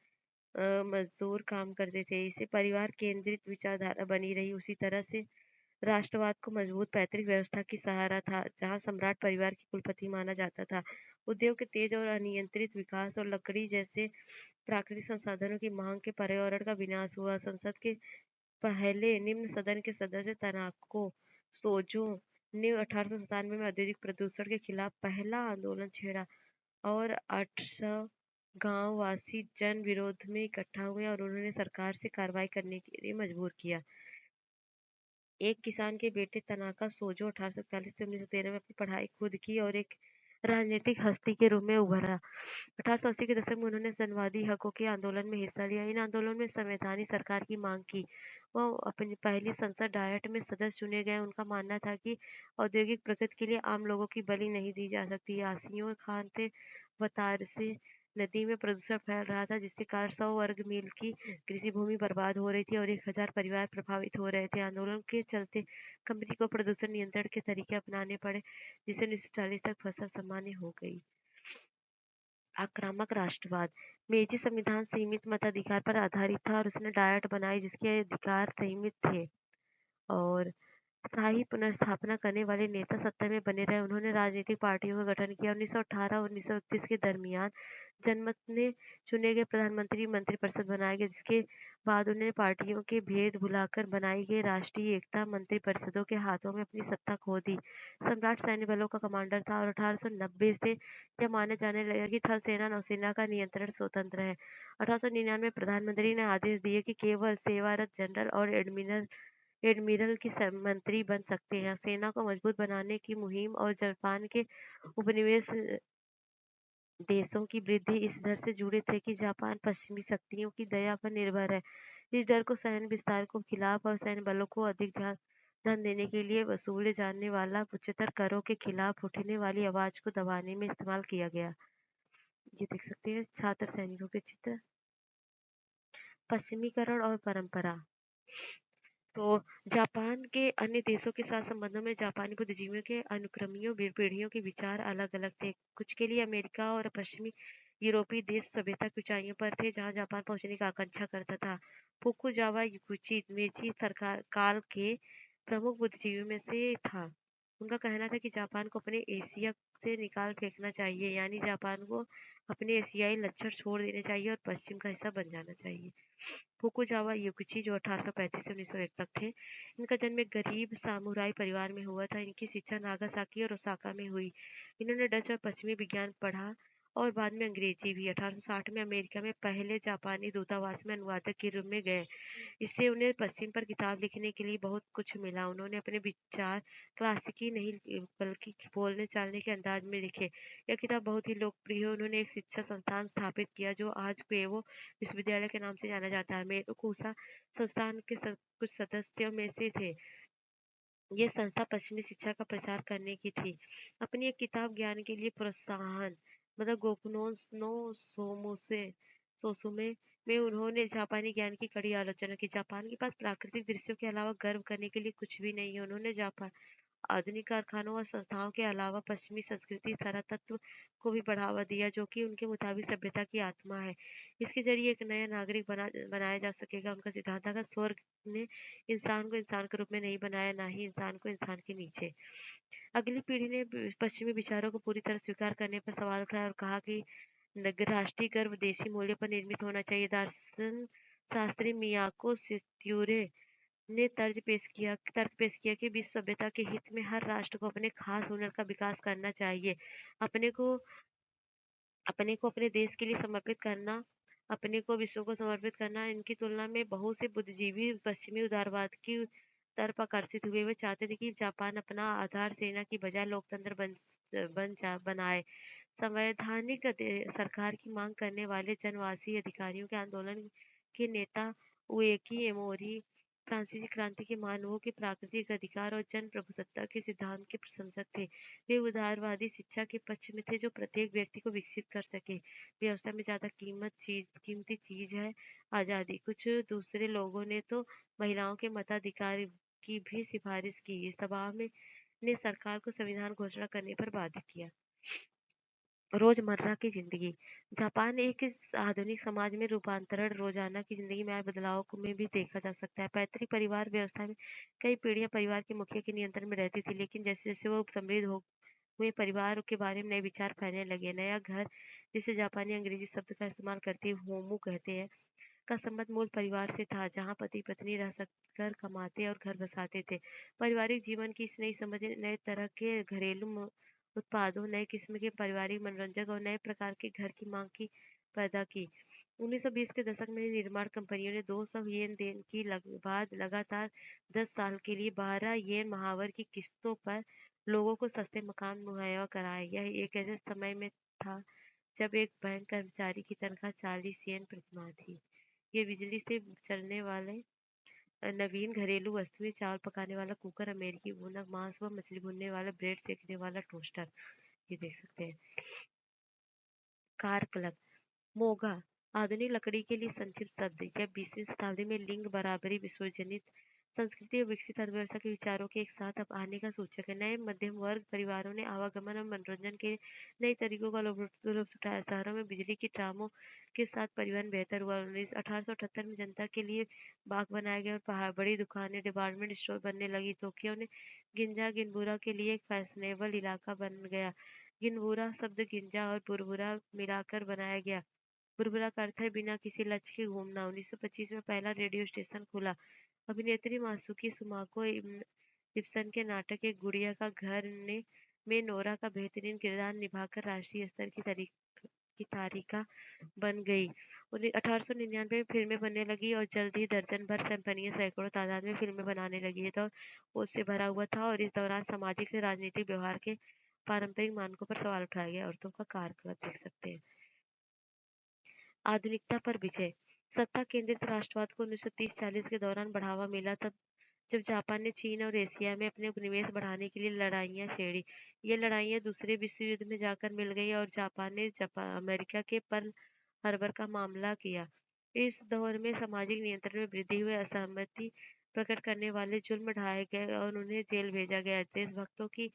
मजदूर काम करते थे। इसे परिवार केंद्रित विचारधारा बनी रही। उसी तरह से राष्ट्रवाद को मजबूत पैतृक व्यवस्था की सहारा था, जहां सम्राट परिवार की कुलपति माना जाता था। उद्योग के तेज और अनियंत्रित विकास और लकड़ी जैसे प्राकृतिक संसाधनों की मांग के पर्यावरण का विनाश हुआ। संसद के पहले निम्न सदन के सदस्य तनाको सोजो ने 1897 में औद्योगिक प्रदूषण के खिलाफ पहला आंदोलन छेड़ा और 800 गांव वासी जन विरोध में इकट्ठा हुए और उन्होंने सरकार से कार्रवाई करने के लिए मजबूर किया। एक किसान के बेटे तनाका सोजो 1841 से 1913 में अपनी पढ़ाई खुद की और एक राजनीतिक हस्ती के रूप में उभरा। 1880 के दशक में उन्होंने जनवादी हकों के आंदोलन में हिस्सा लिया। इन आंदोलन में संवैधानिक सरकार की मांग की। वह अपनी पहली संसद डायट में सदस्य चुने गए। उनका मानना था कि औद्योगिक प्रगति के लिए आम लोगों की बलि नहीं दी जा सकती। यासिन खान थे वतारसे नदी में प्रदूषण फैल रहा था, जिसके कारण 100 वर्ग मील की कृषि भूमि बर्बाद हो रही थी और 1000 परिवार प्रभावित हो रहे थे। आंदोलन के चलते कंपनी को प्रदूषण नियंत्रण के तरीके अपनाने पड़े, जिससे 1940 तक फसल सामान्य हो गई। आक्रामक राष्ट्रवाद। मेजी संविधान सीमित मताधिकार पर आधारित था और उसने डायट बनाई जिसके अधिकार सीमित थे। और स्थायी पुनर्स्थापना करने वाले नेता सत्ता में बने रहे। उन्होंने राजनीतिक पार्टियों का गठन किया। 1918 और 1931 के दरमियान जनमत ने चुने गए प्रधानमंत्री मंत्रिपरिषद बनाया गया, जिसके बाद उन्हें पार्टियों के भेद भुलाकर बनाई गई राष्ट्रीय एकता मंत्रिपरिषदों के हाथों में अपनी सत्ता खो दी। सम्राट सैन्य बलों का कमांडर था और 1890 से यह माने जाने लगा कि थल सेना नौसेना का नियंत्रण स्वतंत्र है। 1899 प्रधानमंत्री ने आदेश दिए कि केवल सेवारत जनरल और एडमिरल की मंत्री बन सकते हैं। सेना को मजबूत बनाने की मुहिम और जापान के उपनिवेश देशों की वृद्धि इस डर से जुड़े थे कि जापान पश्चिमी शक्तियों की दया पर निर्भर है। इस डर को सैन्य विस्तार को खिलाफ और सैन्य बलों को अधिक धन देने के लिए वसूले जाने वाला उच्चतर करों के खिलाफ उठने वाली आवाज को दबाने में इस्तेमाल किया गया। ये देख सकते हैं छात्र सैनिकों के चित्र। पश्चिमीकरण और परंपरा। तो जापान के अन्य देशों के साथ संबंधों में जापानी बुद्धिजीवियों के अनुक्रमियों पीढ़ियों के विचार अलग-अलग थे। कुछ के लिए अमेरिका और पश्चिमी यूरोपीय देश सभ्यता की ऊंचाइयों पर थे, जहां जापान पहुंचने की आकांक्षा करता था। फुकुजावा युकिची मेची सरकार काल के प्रमुख बुद्धिजीवियों में से था। उनका कहना था कि जापान को अपने एशिया से निकाल फेंकना चाहिए, यानी जापान को अपने एशियाई लक्षण छोड़ देने चाहिए और पश्चिम का हिस्सा बन जाना चाहिए। फुकुजावा युकिची जो 1835 से 1901 तक थे, इनका जन्म एक गरीब सामुराई परिवार में हुआ था। इनकी शिक्षा नागासाकी और ओसाका में हुई। इन्होंने डच और पश्चिमी विज्ञान पढ़ा और बाद में अंग्रेजी भी। 1860 में अमेरिका में पहले जापानी दूतावास में अनुवादक के रूप में गए। इससे उन्हें पश्चिम पर किताब लिखने के लिए बहुत कुछ मिला। उन्होंने अपने विचार क्लासिकी नहीं बल्कि बोलने चालने के अंदाज में लिखे। यह किताब बहुत ही लोकप्रिय है। उन्होंने एक शिक्षा संस्थान स्थापित किया जो आज केवो विश्वविद्यालय के नाम से जाना जाता है। मेरुकुसा संस्थान के कुछ सदस्यों में से थे। ये संस्था पश्चिमी शिक्षा का प्रचार करने की थी। अपनी एक किताब ज्ञान के लिए प्रोत्साहन मतलब गोकुनो नो सोमुसे सोसुमे में उन्होंने जापानी ज्ञान की कड़ी आलोचना की। जापान के पास प्राकृतिक दृश्यों के अलावा गर्व करने के लिए कुछ भी नहीं है। उन्होंने जापान आधुनिक कारखानों और संस्थाओं के अलावा पश्चिमी संस्कृति धरातत्व को भी बढ़ावा दिया, जो कि उनके मुताबिक सभ्यता की आत्मा है। इसके जरिए एक नया नागरिक बनाया जा सकेगा। उनका सिद्धांत था स्वर्ग ने इंसान को इंसान के रूप में नहीं बनाया, ना ही इंसान को इंसान के नीचे। अगली पीढ़ी ने पश्चिमी विचारों को पूरी तरह स्वीकार करने पर सवाल उठाया और कहा कि राष्ट्रीय गर्व देशी मूल्य पर निर्मित होना चाहिए। दर्शन शास्त्री मियाको सित्यूरे ने तर्क पेश किया कि विश्व सभ्यता के हित में हर राष्ट्र को अपने खास हुनर का विकास करना चाहिए। अपने को अपने को अपने देश के लिए समर्पित करना, अपने को विश्व को समर्पित करना। इनकी तुलना में बहुत से बुद्धिजीवी पश्चिमी उदारवाद की तरफ आकर्षित हुए। वे चाहते थे कि जापान अपना आधार सेना की बजाय लोकतंत्र बनाए। संवैधानिक सरकार की मांग करने वाले जनवासी अधिकारियों के आंदोलन के नेता उएकी एमोरी फ्रांसीसी क्रांति के मानवों के प्राकृतिक अधिकार और जन प्रभुसत्ता के सिद्धांत के प्रशंसक थे। वे उदारवादी शिक्षा के पक्ष में थे जो प्रत्येक व्यक्ति को विकसित कर सके। व्यवस्था में ज्यादा कीमती चीज है आजादी। कुछ दूसरे लोगों ने तो महिलाओं के मताधिकार की भी सिफारिश की। इस दबाव में ने सरकार को संविधान घोषणा करने पर बाध्य किया। रोजमर्रा की जिंदगी। जापान एक इस आधुनिक समाज में रूपांतरण रोजाना की जिंदगी में आए बदलाव में भी देखा जा सकता है। पैतृक परिवार व्यवस्था में कई पीढ़ियां परिवार के मुखिया के नियंत्रण में रहती थी, लेकिन जैसे जैसे वो समृद्ध हो हुए परिवार के बारे में नए विचार फैलने लगे। नया घर, जिसे जापानी अंग्रेजी शब्द का इस्तेमाल करते हुए होमू कहते हैं, का संबंध मूल परिवार से था, जहां पति पत्नी रह कर कमाते और घर बसाते थे। पारिवारिक जीवन की इस नई समझ ने नए तरह के घरेलू उत्पादों, नए किस्म के पारिवारिक मनोरंजक और नए प्रकार के घर की मांग की पैदा की। 1920 के दशक में निर्माण कंपनियों ने 200 येन देन की बाद लगातार 10 साल के लिए 12 येन महावर की किस्तों पर लोगों को सस्ते मकान मुहैया कराए। यह एक ऐसे समय में था जब एक बैंक कर्मचारी की तनख्वाह 40 येन प्रतिमाह थी। ये बिजली से चलने वाले नवीन घरेलू वस्तुएं, चावल पकाने वाला कुकर, अमेरिकी भुना मांस व मछली भूनने वाला, ब्रेड सेकने वाला टोस्टर, ये देख सकते हैं। Car club. मोगा आधुनिक लकड़ी के लिए संक्षिप्त शब्द है। यह 20वीं शताब्दी में लिंग बराबरी, विश्वजनित संस्कृति और विकसित अर्थव्यवस्था के विचारों के एक साथ अब आने का सूचक है। नए मध्यम वर्ग परिवारों ने आवागमन और मनोरंजन के नए तरीकों का लुत्फ उठाया। शहरों में बिजली की ट्रामों के साथ परिवहन बेहतर हुआ। 1878 में जनता के लिए बाग बनाए गए और पहाड़ बड़ी दुकानें, डिपार्टमेंट स्टोर बनने लगी। टोक्यो ने गिंजा गिनबुरा के लिए एक फैशनेबल इलाका बन गया। गिनबुरा शब्द गिंजा और बुरबुरा मिलाकर बनाया गया। बुरबुरा का अर्थ है बिना किसी लक्ष्य के घूमना। 1925 में पहला रेडियो स्टेशन खुला। अभिनेत्री मासुकी सुमाको इब्सन के नाटक एक गुड़िया का घर ने में नोरा का बेहतरीन किरदार निभाकर राष्ट्रीय स्तर की तारिका बन गई। 1899 में फिल्में बनने लगी और जल्द ही दर्जन भर कंपनियां सैकड़ों तादाद में फिल्में बनाने लगी। ये दौर उससे भरा हुआ था और इस दौरान सामाजिक से राजनीतिक व्यवहार के पारंपरिक मानकों पर सवाल उठाया गया। औरतों का कार्यकाल देख सकते हैं। आधुनिकता पर विजय। सत्ता केंद्रित राष्ट्रवाद को 1930-40 के दौरान बढ़ावा मिला तब जब जापान ने चीन और एशिया में अपने उपनिवेश बढ़ाने के लिए लड़ाइयाँ छेड़ी। ये लड़ाइयाँ दूसरे विश्व युद्ध में जाकर मिल गई और जापान ने अमेरिका के पर्ल हार्बर का मामला किया। इस दौर में सामाजिक नियंत्रण में वृद्धि हुई। असहमति प्रकट करने वाले जुल्म ढाए गए और उन्हें जेल भेजा गया। देशभक्तों की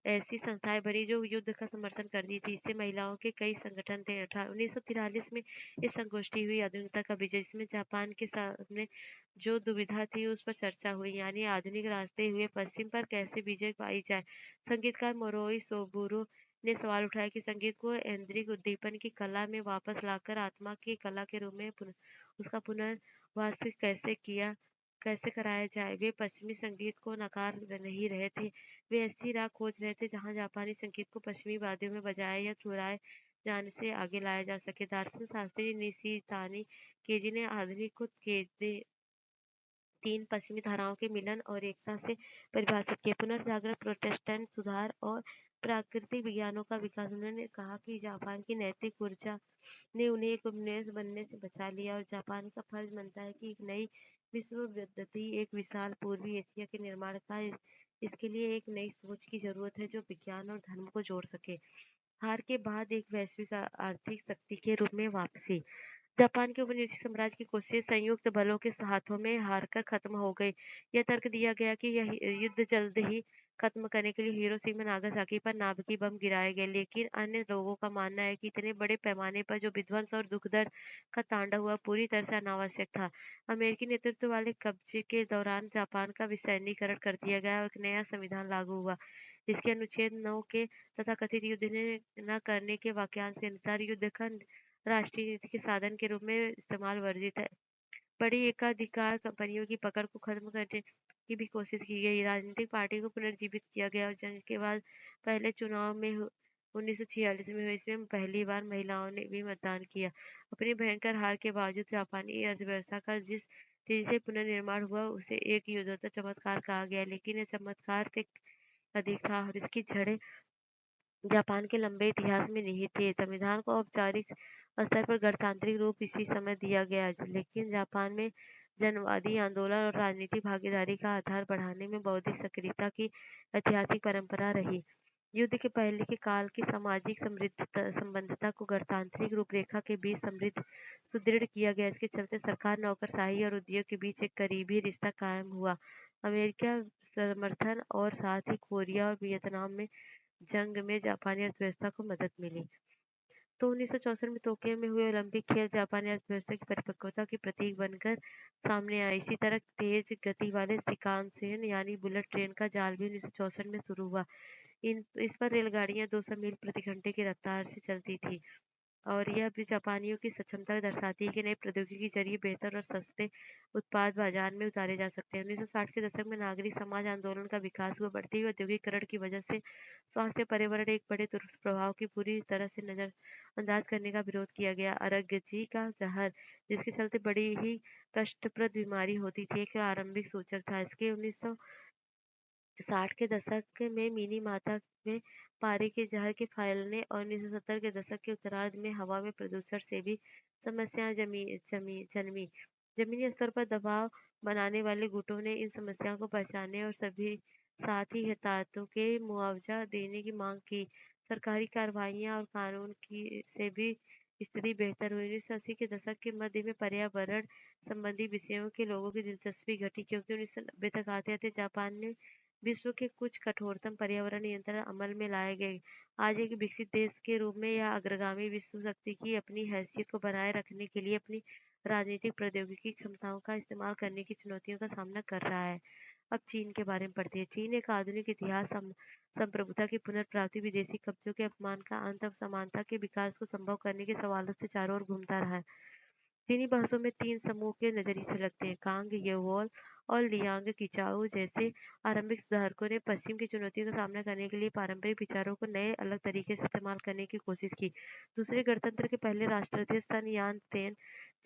ऐसी संस्थाएं बनी जो युद्ध का समर्थन करती थी। इससे महिलाओं के कई संगठन थे। 1943 में ये संगोष्ठी हुई आधुनिकता का विजय, जिसमें जापान के सामने जो दुविधा थी उस पर चर्चा हुई, यानी आधुनिक रास्ते हुए पश्चिम पर कैसे विजय पाई जाए। संगीतकार मोरोई सोबुरो ने सवाल उठाया कि संगीत को ऐन्द्रिक उद्दीपन की कला में वापस लाकर आत्मा की कला के रूप में उसका पुनर्वास कैसे कराया जाए। वे पश्चिमी संगीत को नकार नहीं रहे थे। वे ऐसी राह खोज रहे थे जहाँ जापानी संगीत को पश्चिमी वाद्यों में बजाए या चुराए जाने से आगे लाया जा सके। दार्शनिक शास्त्री निशितानी केजी ने आधुनिक को केजे तीन पश्चिमी धाराओं के मिलन और एकता से परिभाषित किया। पुनर्जागरण, प्रोटेस्टेंट सुधार और प्राकृतिक विज्ञानों का विकास। उन्होंने कहा कि जापान की नैतिक ऊर्जा ने उन्हें एक उपनिवेश बनने से बचा लिया और जापान का फर्ज बनता है कि एक नई विश्व पद्धति, एक विशाल पूर्वी एशिया के निर्माण का इसके लिए एक नई सोच की जरूरत है जो विज्ञान और धर्म को जोड़ सके। हार के बाद एक वैश्विक आर्थिक शक्ति के रूप में वापसी। जापान के उपनिवेशिक साम्राज्य की कोशिश संयुक्त बलों के हाथों में हारकर खत्म हो गई। यह तर्क दिया गया कि यह युद्ध जल्द ही खत्म करने के लिए हिरोशिमा नागासाकी पर नाभिकीय बम गिराए गए, लेकिन अन्य लोगों का मानना है कि इतने बड़े पैमाने पर जो विध्वंस और दुख दर्द का तांडव हुआ पूरी तरह से अनावश्यक था। अमेरिकी नेतृत्व वाले कब्जे के दौरान जापान का विसैन्यीकरण कर दिया गया और एक नया संविधान लागू हुआ। इसके अनुच्छेद 9 के तथाकथित युद्ध न करने के वाक्यांश के अनुसार युद्ध का राष्ट्रीय नीति के साधन के रूप में इस्तेमाल वर्जित है। बड़ी एकाधिकार कंपनियों की पकड़ को खत्म करने की भी कोशिश की गई। राजनीतिक पार्टी को पुनर्जीवित किया गया और जंग के बाद पहले चुनाव में 1946 में हुए इसमें पहली बार महिलाओं ने भी मतदान किया। अपनी भयंकर हार के बावजूद जापानी अर्थव्यवस्था का जिस तेजी से पुनर्निर्माण हुआ उसे एक युद्धोत्तर चमत्कार कहा गया, लेकिन यह चमत्कार से अधिक था और इसकी जड़ें जापान के लंबे इतिहास में निहित थे। संविधान को औपचारिक स्तर पर गणतांत्रिक रूप इसी समय दिया गया, लेकिन जापान में जनवादी आंदोलन और राजनीतिक भागीदारी का आधार बढ़ाने में बौद्धिक सक्रियता की ऐतिहासिक परंपरा रही। युद्ध के पहले के काल की सामाजिक संबद्धता को गणतांत्रिक रूपरेखा के बीच समृद्ध सुदृढ़ किया गया। इसके चलते सरकार, नौकरशाही और उद्योग के बीच एक करीबी रिश्ता कायम हुआ। अमेरिका समर्थन और साथ ही कोरिया और वियतनाम में जंग में जापानी अर्थव्यवस्था को मदद मिली। तो 1964 में टोक्यो में हुए ओलंपिक खेल जापानी अर्थव्यवस्था की परिपक्वता की प्रतीक बनकर सामने आए। इसी तरह तेज गति वाले शिकानसेन यानी बुलेट ट्रेन का जाल भी 1964 में शुरू हुआ। इस पर रेलगाड़ियां 200 मील प्रति घंटे की रफ्तार से चलती थी और यह भी जापानियों की सक्षमता दर्शाती है कि नई प्रौद्योगिकी के जरिए बेहतर और सस्ते उत्पाद बाजार में उतारे जा सकते हैं। 1960 के दशक में नागरिक समाज आंदोलन का विकास हुआ। बढ़ती हुई औद्योगिकरण की वजह से स्वास्थ्य पर्यावरण एक बड़े दुष्प्रभाव की पूरी तरह से नजरअंदाज करने का विरोध किया गया। अरगजी का जहर, जिसके चलते बड़ी ही कष्टप्रद बीमारी होती थी, एक आरंभिक सूचक था। इसके 1960 के दशक में मिनी माता में पारे के जहर के फैलने और 1970 के दशक के उत्तरार्ध में हवा में प्रदूषण से भी समस्याएं जन्मी। जमीनी स्तर पर दबाव बनाने वाले गुटों ने इन समस्याओं को पहचाने और सभी साथ ही हिताधिकारियों के मुआवजा देने की मांग की। सरकारी कार्रवाइयां और कानून की से भी स्थिति बेहतर हुई। 1980 के दशक के मध्य में पर्यावरण संबंधी विषयों के लोगों की दिलचस्पी घटी, क्योंकि 1990 तक आते-आते जापान ने विश्व के कुछ कठोरतम पर्यावरण नियंत्रण अमल में लाए गए। आज एक विकसित देश के रूप में यह अग्रगामी विश्व शक्ति की अपनी हैसियत को बनाए रखने के लिए अपनी राजनीतिक प्रौद्योगिकी क्षमताओं का इस्तेमाल करने की चुनौतियों का सामना कर रहा है। अब चीन के बारे में पढ़ते हैं। चीन एक आधुनिक इतिहास संप्रभुता की पुनर्प्राप्ति, विदेशी कब्जों के अपमान का अंत और समानता के विकास को संभव करने के सवालों से चारों ओर घूमता रहा है। चीनी बहसों में तीन समूह के नजरिए झलकते हैं: कांग येओल और लियांग किचाओ जैसे आरंभिक सुधारकों ने पश्चिम की चुनौतियों का सामना करने के लिए पारंपरिक विचारों को नए अलग तरीके से इस्तेमाल करने की कोशिश की। दूसरे, गणतंत्र के पहले राष्ट्राध्यक्ष सन यान सेन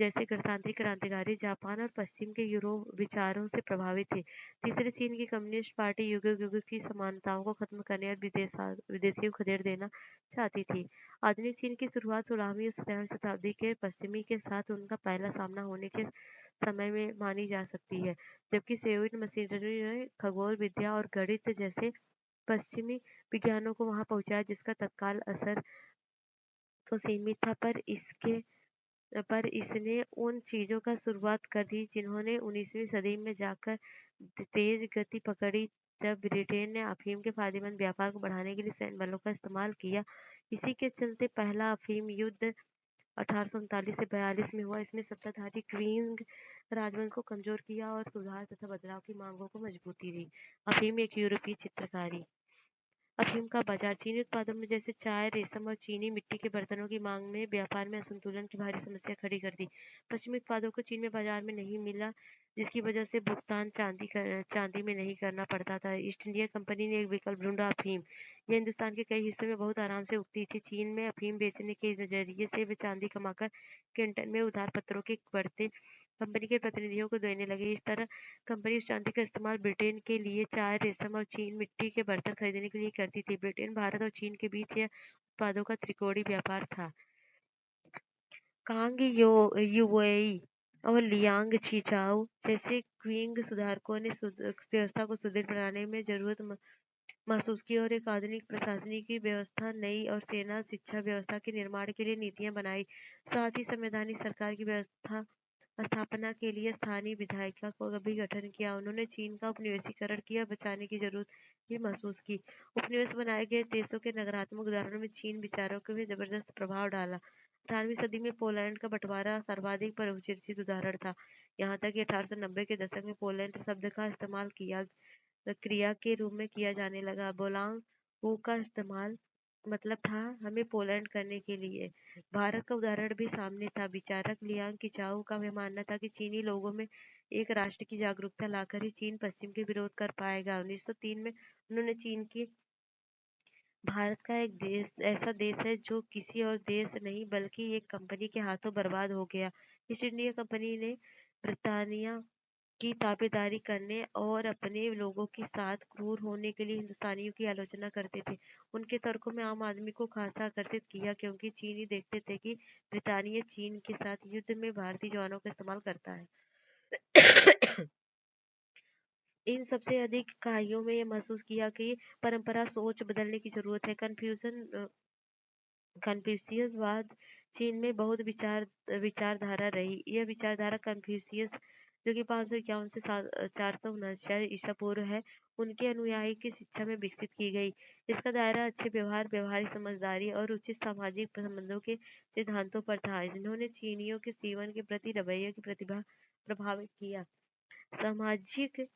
जैसे गणतांत्रिक क्रांतिकारी जापान और पश्चिम के यूरोप विचारों से प्रभावित थे। तीसरे, चीन की कम्युनिस्ट पार्टी युग युग की समानताओं को खत्म करने और विदेशियों को खदेड़ देना चाहती थी। आधुनिक चीन की शुरुआत 16वीं और 17वीं शताब्दी के पश्चिमी के साथ उनका पहला सामना होने के समय में मानी जा सकती है, जबकि सोवियत मशीनरी ने खगोल विद्या और गणित जैसे पश्चिमी विज्ञानों को वहां पहुंचाया, जिसका तत्काल असर तो सीमित था, पर इसने उन चीजों का शुरुआत कर दी जिन्होंने 19वीं सदी में जाकर तेज गति पकड़ी, जब ब्रिटेन ने अफीम के फायदेमंद व्यापार को बढ़ाने के लिए सैन्य बलों का इस्तेमाल किया। इसी के चलते पहला अफीम युद्ध 1839 से 42 में हुआ। इसमें सत्ताधारी क्विंग राजवंश को कमजोर किया और सुधार तथा बदलाव की मांगों को मजबूती दी। अफीम एक यूरोपीय चित्रकारी। अफीम का बाजार चीनी उत्पादों में जैसे चाय, रेशम और चीनी मिट्टी के बर्तनों की मांग में व्यापार में असंतुलन की भारी समस्या खड़ी कर दी। पश्चिमी उत्पादों को चीन में बाजार में नहीं मिला, जिसकी वजह से भुगतान चांदी में नहीं करना पड़ता था। ईस्ट इंडिया कंपनी ने एक विकल्प ढूंढा, अफीम। यह हिंदुस्तान के कई हिस्सों में बहुत आराम से उगती थी। चीन में अफीम बेचने के जरिए से वे चांदी कमाकर कैंटन में उधार पत्रों के बढ़ते कंपनी के प्रतिनिधियों को देने लगे। इस तरह कंपनी उस चांदी का इस्तेमाल ब्रिटेन के लिए चाय, रेशम और चीन मिट्टी के बर्तन खरीदने के लिए करती थी। ब्रिटेन, भारत और चीन के बीच यह उत्पादों का त्रिकोणीय व्यापार था। कांग युओई और लियांग छिचाओ जैसे क्विंग सुधारकों ने व्यवस्था को सुदृढ़ बनाने में जरूरत महसूस की और एक आधुनिक प्रशासनिक व्यवस्था, नई और सेना शिक्षा व्यवस्था के निर्माण के लिए नीतियां बनाई। साथ ही संवैधानिक सरकार की व्यवस्था स्थापना के लिए स्थानीय विधायिका को भी गठन किया। उन्होंने चीन का उपनिवेशीकरण किया, बचाने की जरूरत भी महसूस की। उपनिवेश बनाए गए देशों के नकारात्मक उदाहरणों में चीन विचारों के भी जबरदस्त प्रभाव डाला। 18वीं सदी में पोलैंड का बंटवारा सर्वाधिक बहुचर्चित उदाहरण था। यहाँ तक कि 1890 के दशक में पोलैंड शब्द का इस्तेमाल क्रिया के रूप में किया जाने लगा। बोलांग हु का इस्तेमाल मतलब था हमें पोलैंड करने के लिए। भारत का उदाहरण भी सामने था। विचारक लियांग किचाओ का यह मानना था कि चीनी लोगों में एक राष्ट्र की जागरूकता लाकर ही चीन पश्चिम के विरोध कर पाएगा। 1903 में उन्होंने चीन की भारत का एक देश ऐसा देश है जो किसी और देश नहीं बल्कि एक कंपनी के हाथों बर्बाद हो गया। ईस्ट इंडिया कंपनी ने ब्रिटानिया की ताबेदारी करने और अपने लोगों के साथ क्रूर होने के लिए हिंदुस्तानियों की आलोचना करते थे। उनके तर्कों में आम आदमी को खासा आकर्षित किया, क्योंकि चीनी देखते थे कि ब्रिटानिया चीन के साथ युद्ध में भारतीय जवानों का इस्तेमाल करता है। इन सबसे अधिक इकाइयों में यह महसूस किया कि परंपरा सोच बदलने की जरूरत है। कन्फ्यूशियसवाद चीन में बहुत विचारधारा रही। यह विचारधारा कन्फ्यूशियस, जो कि 551 से 469 ईसा पूर्व है, उनके अनुयायी की शिक्षा में विकसित की गई। इसका दायरा अच्छे व्यवहार, व्यवहारिक समझदारी और उचित सामाजिक संबंधों के सिद्धांतों पर था, जिन्होंने चीनियों के जीवन के प्रति रवैये की प्रतिभा प्रभावित किया। सामाजिक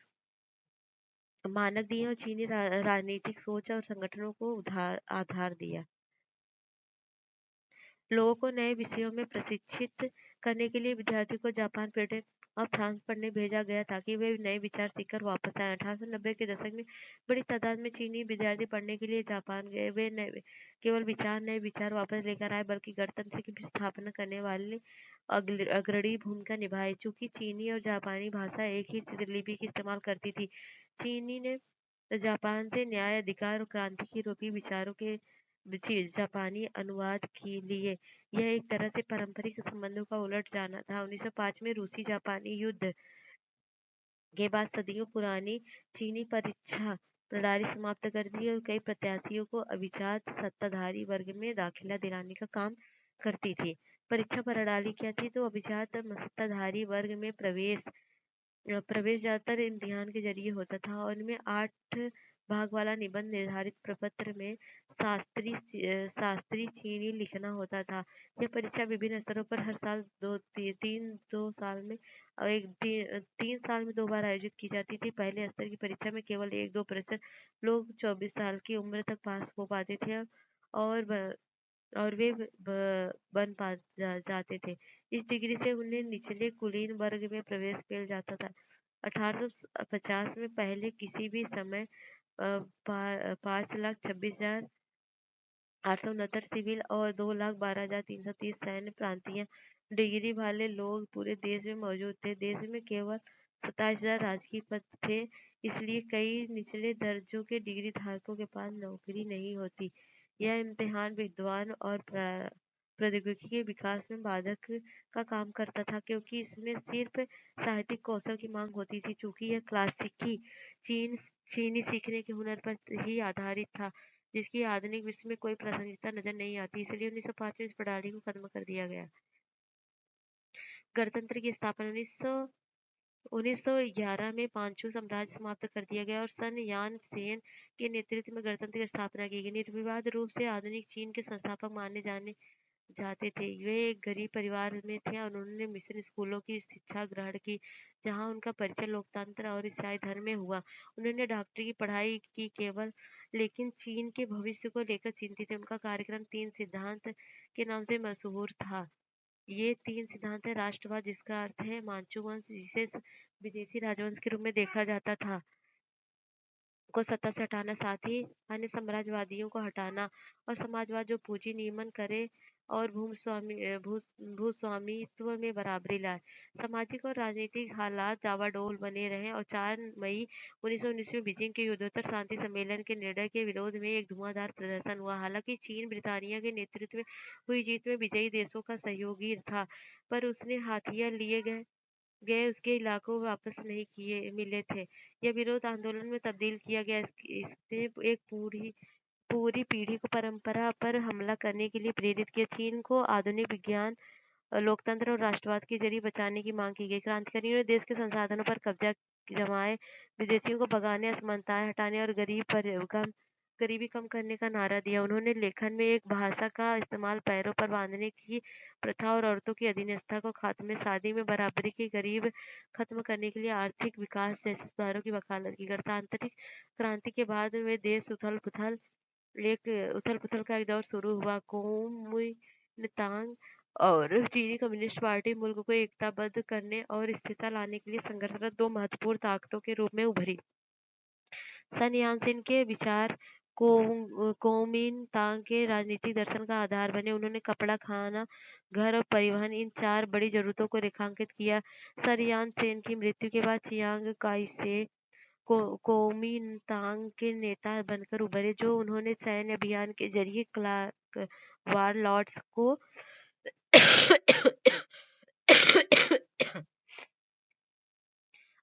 मानक दिए और चीनी राजनीतिक सोच और संगठनों को आधार दिया। लोगों को नए विषयों में प्रशिक्षित करने के लिए विद्यार्थियों को जापान, ब्रिटेन और फ्रांस पढ़ने भेजा गया ताकि वे नए विचार सीखकर वापस आए। 1890 के दशक में बड़ी तादाद में चीनी विद्यार्थी पढ़ने के लिए जापान गए। वे केवल नए विचार वापस लेकर आए, बल्कि गणतंत्र की भी स्थापना करने वाले अग्रणी भूमिका निभाई। चूंकि चीनी और जापानी भाषा एक ही लिपि की इस्तेमाल करती थी, चीनी ने जापान से न्याय, अधिकार और क्रांति के यूरोपीय विचारों के जापानी अनुवाद के लिए। यह एक तरह से पारंपरिक संबंधों का उलट जाना था। 1905 में रूसी जापानी युद्ध के बाद सदियों पुरानी चीनी परीक्षा प्रणाली समाप्त कर दी और कई प्रत्याशियों को अभिजात सत्ताधारी वर्ग में दाखिला दिलाने का काम करती थी। परीक्षा प्रणाली क्या थी? तो अभिजात सत्ताधारी वर्ग में प्रवेश ज्यादातर इम्तिहान के जरिए होता था और इनमें 8 भाग वाला निबंध निर्धारित प्रपत्र में शास्त्री चीनी लिखना होता था। यह परीक्षा विभिन्न स्तरों पर हर साल 2 साल में और 3 साल में 2 बार आयोजित की जाती थी। पहले स्तर की परीक्षा में केवल 1-2% लोग 24 साल की उम्र तक पास हो पाते थे और और वे बन जाते थे। इस डिग्री से उन्हें निचले कुलीन वर्ग में प्रवेश मिल जाता था। 1850 में पहले किसी भी समय 5,26,869 सिविल और 2,12,330 सैन्य प्रांतीय डिग्री वाले लोग पूरे देश में मौजूद थे। देश में केवल 27,000 राजकीय पद थे, इसलिए कई निचले दर्जों के डिग्री धारकों के पास नौकरी नहीं होती। यह इम्तिहान विद्वान और प्रौद्योगिकी के विकास में बाधक का काम करता था, क्योंकि इसमें सिर्फ साहित्यिक कौशल की मांग होती थी। चूंकि यह क्लासिकी चीन चीनी सीखने के हुनर पर ही आधारित था, जिसकी आधुनिक विश्व में कोई प्रासंगिकता नजर नहीं आती, इसलिए 1905 में इस प्रणाली को खत्म कर दिया गया। गणतंत्र की स्थापना 1911 में पांचू साम्राज्य समाप्त कर दिया गया और सन यान सेन के नेतृत्व में गणतंत्र की स्थापना की गई। निर्विवाद रूप से आधुनिक चीन के संस्थापक माने जाने जाते थे। वे एक गरीब परिवार में थे और उन्होंने मिशन स्कूलों की शिक्षा ग्रहण की, जहां उनका परिचय लोकतंत्र और ईसाई धर्म में हुआ। उन्होंने डॉक्टरी की पढ़ाई की केवल, लेकिन चीन के भविष्य को लेकर चिंतित थे। उनका कार्यक्रम 3 सिद्धांत के नाम से मशहूर था। ये 3 सिद्धांत है: राष्ट्रवाद, जिसका अर्थ है मांचू वंश, जिसे विदेशी राजवंश के रूप में देखा जाता था, को सत्ता से हटाना, साथ ही अन्य साम्राज्यवादियों को हटाना, और समाजवाद, जो पूंजी नियमन करे और भूस्वामित्व में बराबरी लाए। सामाजिक और राजनीतिक हालात डावाडोल बने रहे और 4 मई 1919 में बीजिंग के युद्धोत्तर शांति सम्मेलन के निर्णय के विरोध में एक धुआंधार प्रदर्शन हुआ। हालांकि चीन ब्रिटानिया के नेतृत्व में हुई जीत में विजयी देशों का सहयोगी था, पर उसने हाथियार लिए गए गए उसके इलाकों वापस नहीं किए मिले थे। यह विरोध आंदोलन में तब्दील किया गया। इसने एक पूरी पूरी पीढ़ी को परंपरा पर हमला करने के लिए प्रेरित किया। चीन को आधुनिक विज्ञान, लोकतंत्र और राष्ट्रवाद के जरिए बचाने की मांग की गई। क्रांतिकारियों ने देश के संसाधनों पर कब्जा जमाए, विदेशियों को भगाने, असमानताएं हटाने और गरीबी कम करने का नारा दिया। उन्होंने लेखन में एक भाषा का इस्तेमाल पैरों पर बांधने की प्रथा और औरतों की अधीनस्था को खात्मे, शादी में बराबरी की गरीब खत्म करने के लिए आर्थिक विकास जैसे सुधारों की वकालत की। गणतांत्रिक क्रांति के बाद वे देश उथल पुथल का एक दौर शुरू हुआ। कुओमिंतांग और चीनी कम्युनिस्ट पार्टी मुल्क को एकताबद्ध करने और स्थिरता लाने के लिए संघर्षरत 2 महत्वपूर्ण ताकतों के रूप में उभरी। सन यान-सेन के विचार कुओमिंतांग के राजनीतिक दर्शन का आधार बने। उन्होंने कपड़ा, खाना, घर और परिवहन, इन 4 बड़ी जरूरतों को रेखांकित किया। सन यान-सेन की मृत्यु के बाद चियांग काई-शेक कुओमिंतांग के नेता बनकर उभरे, जो उन्होंने सैन्य अभियान के जरिए क्लार्क वारलॉर्ड्स को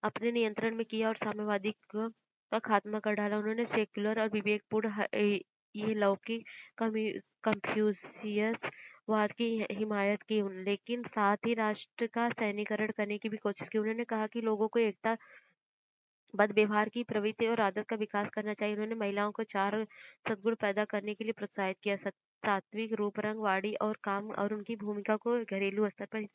अपने नियंत्रण में किया और साम्यवादी का खात्मा कर डाला। उन्होंने सेक्युलर और विवेकपूर्ण ये लौकिक कंफ्यूशियस वाद की हिमायत की, लेकिन साथ ही राष्ट्र का सैन्यकरण करने की भी कोशिश की। उन्होंने कहा कि लोगों को एकता, बद व्यवहार की प्रवृत्ति और आदत का विकास करना चाहिए। उन्होंने महिलाओं को 4 सद्गुण पैदा करने के लिए प्रोत्साहित किया: सात्विक, रूप, रंग, वाणी और काम, और उनकी भूमिका को घरेलू स्तर पर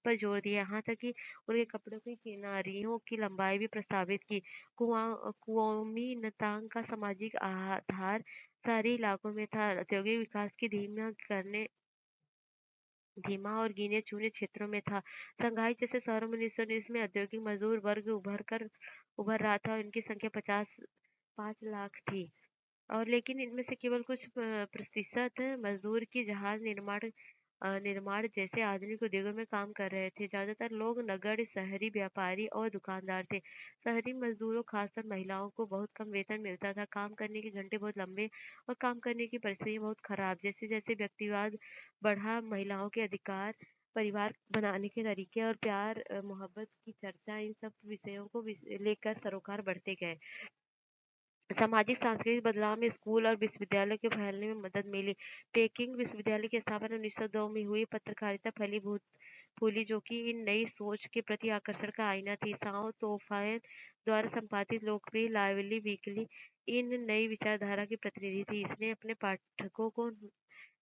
पर जोर दिया। यहाँ तक कि उनके कपड़ों की किनारियों की लंबाई भी प्रस्तावित की। कुओमिंतांग का सामाजिक आधार शहरी इलाकों में था। औद्योगिक विकास की धीमा और गिने चुने क्षेत्रों में था। शंघाई जैसे शहरों में 1919 में औद्योगिक मजदूर वर्ग उभर रहा था और इनकी संख्या 5 लाख थी। और लेकिन इनमें से केवल कुछ प्रतिशत मजदूर की जहाज निर्माण जैसे आधुनिक उद्योगों में काम कर रहे थे। ज्यादातर लोग नगण्य शहरी व्यापारी और दुकानदार थे। शहरी मजदूरों, खासकर महिलाओं को बहुत कम वेतन मिलता था। काम करने के घंटे बहुत लंबे और काम करने की परिस्थितियां बहुत खराब। जैसे जैसे व्यक्तिवाद बढ़ा, महिलाओं के अधिकार, परिवार बनाने के तरीके और प्यार मोहब्बत की चर्चा, इन सब विषयों को लेकर सरोकार बढ़ते गए। सामाजिक सांस्कृतिक बदलाव में स्कूल और विश्वविद्यालय के फैलने में मदद मिली। पेकिंग विश्वविद्यालय की स्थापना 1902 में हुई। पत्रकारिता फलीभूत फूली जो कि इन नई सोच के प्रति आकर्षण का आईना थी। साओ तोफान द्वारा संपादित लोकप्रिय लाइवली वीकली इन नई विचारधारा की प्रतिनिधि थी। इसने अपने पाठकों को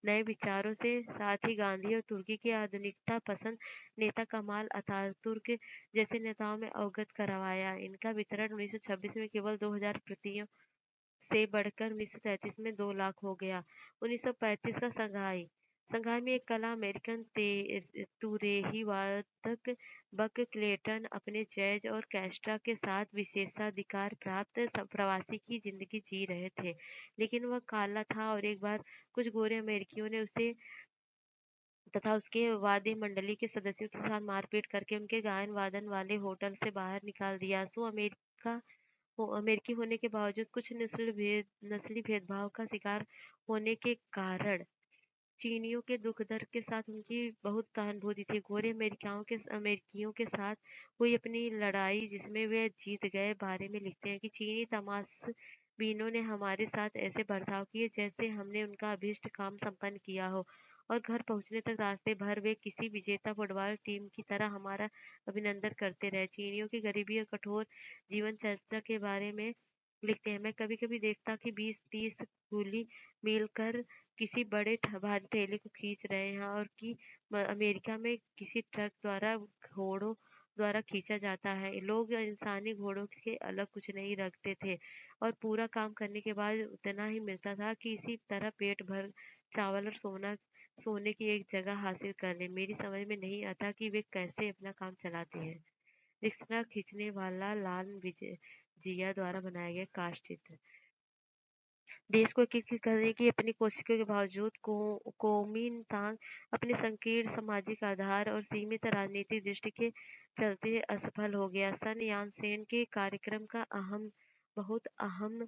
नए विचारों से साथ ही गांधी और तुर्की की आधुनिकता पसंद नेता कमाल अतातुर्क जैसे नेताओं में अवगत करवाया। इनका वितरण 1926 में केवल 2000 प्रतियों से बढ़कर 1933 में 2 लाख हो गया। 1935 का संघाई संघाई में एक कला अमेरिकन तुरेही वादक बक क्लेटन अपने जैज और कैस्ट्रा के साथ विशेषाधिकार प्राप्त प्रवासी की जिंदगी जी रहे थे, लेकिन वह काला था और एक बार कुछ गोरे अमेरिकियों ने उसे तथा उसके वाद्य मंडली के सदस्यों के साथ मारपीट करके उनके गायन वादन वाले होटल से बाहर निकाल दिया। सो अमेरिकी होने के बावजूद कुछ नस्ली भेदभाव का शिकार होने के कारण चीनियों के दुख दर्द के साथ उनकी बहुत सहानुभूति थी। गोरे अमेरिकियों के साथ हुई अपनी लड़ाई जिसमें वे जीत गए बारे में लिखते हैं कि चीनी तमाशबीनों ने हमारे साथ ऐसे बर्ताव किए जैसे हमने उनका अभीष्ट काम संपन्न किया हो, और घर पहुंचने तक रास्ते भर वे किसी विजेता फुटबॉल टीम की तरह हमारा अभिनंदन करते रहे। चीनियों की गरीबी और कठोर जीवन चर्चा के बारे में लिखते हैं, मैं कभी कभी देखता कि 20-30 कूली मिलकर किसी बड़े भारी थैले को खींच रहे हैं, और कि अमेरिका में किसी ट्रक द्वारा घोड़ों द्वारा खींचा जाता है। लोग इंसानी घोड़ों के अलग कुछ नहीं रखते थे और पूरा काम करने के बाद उतना ही मिलता था कि इसी तरह पेट भर चावल और सोने की एक जगह हासिल कर ले। मेरी समझ में नहीं आता कि वे कैसे अपना काम चलाते हैं। रिक्शा खींचने वाला लाल विजय जिया द्वारा बनाया गया कास्ट चित्र। देश को एकीकृत करने की अपनी कोशिशों के बावजूद कोमिंतांग अपने संकीर्ण सामाजिक आधार और सीमित राजनीतिक दृष्टि के चलते असफल हो गया। सन यान सेन के कार्यक्रम का बहुत अहम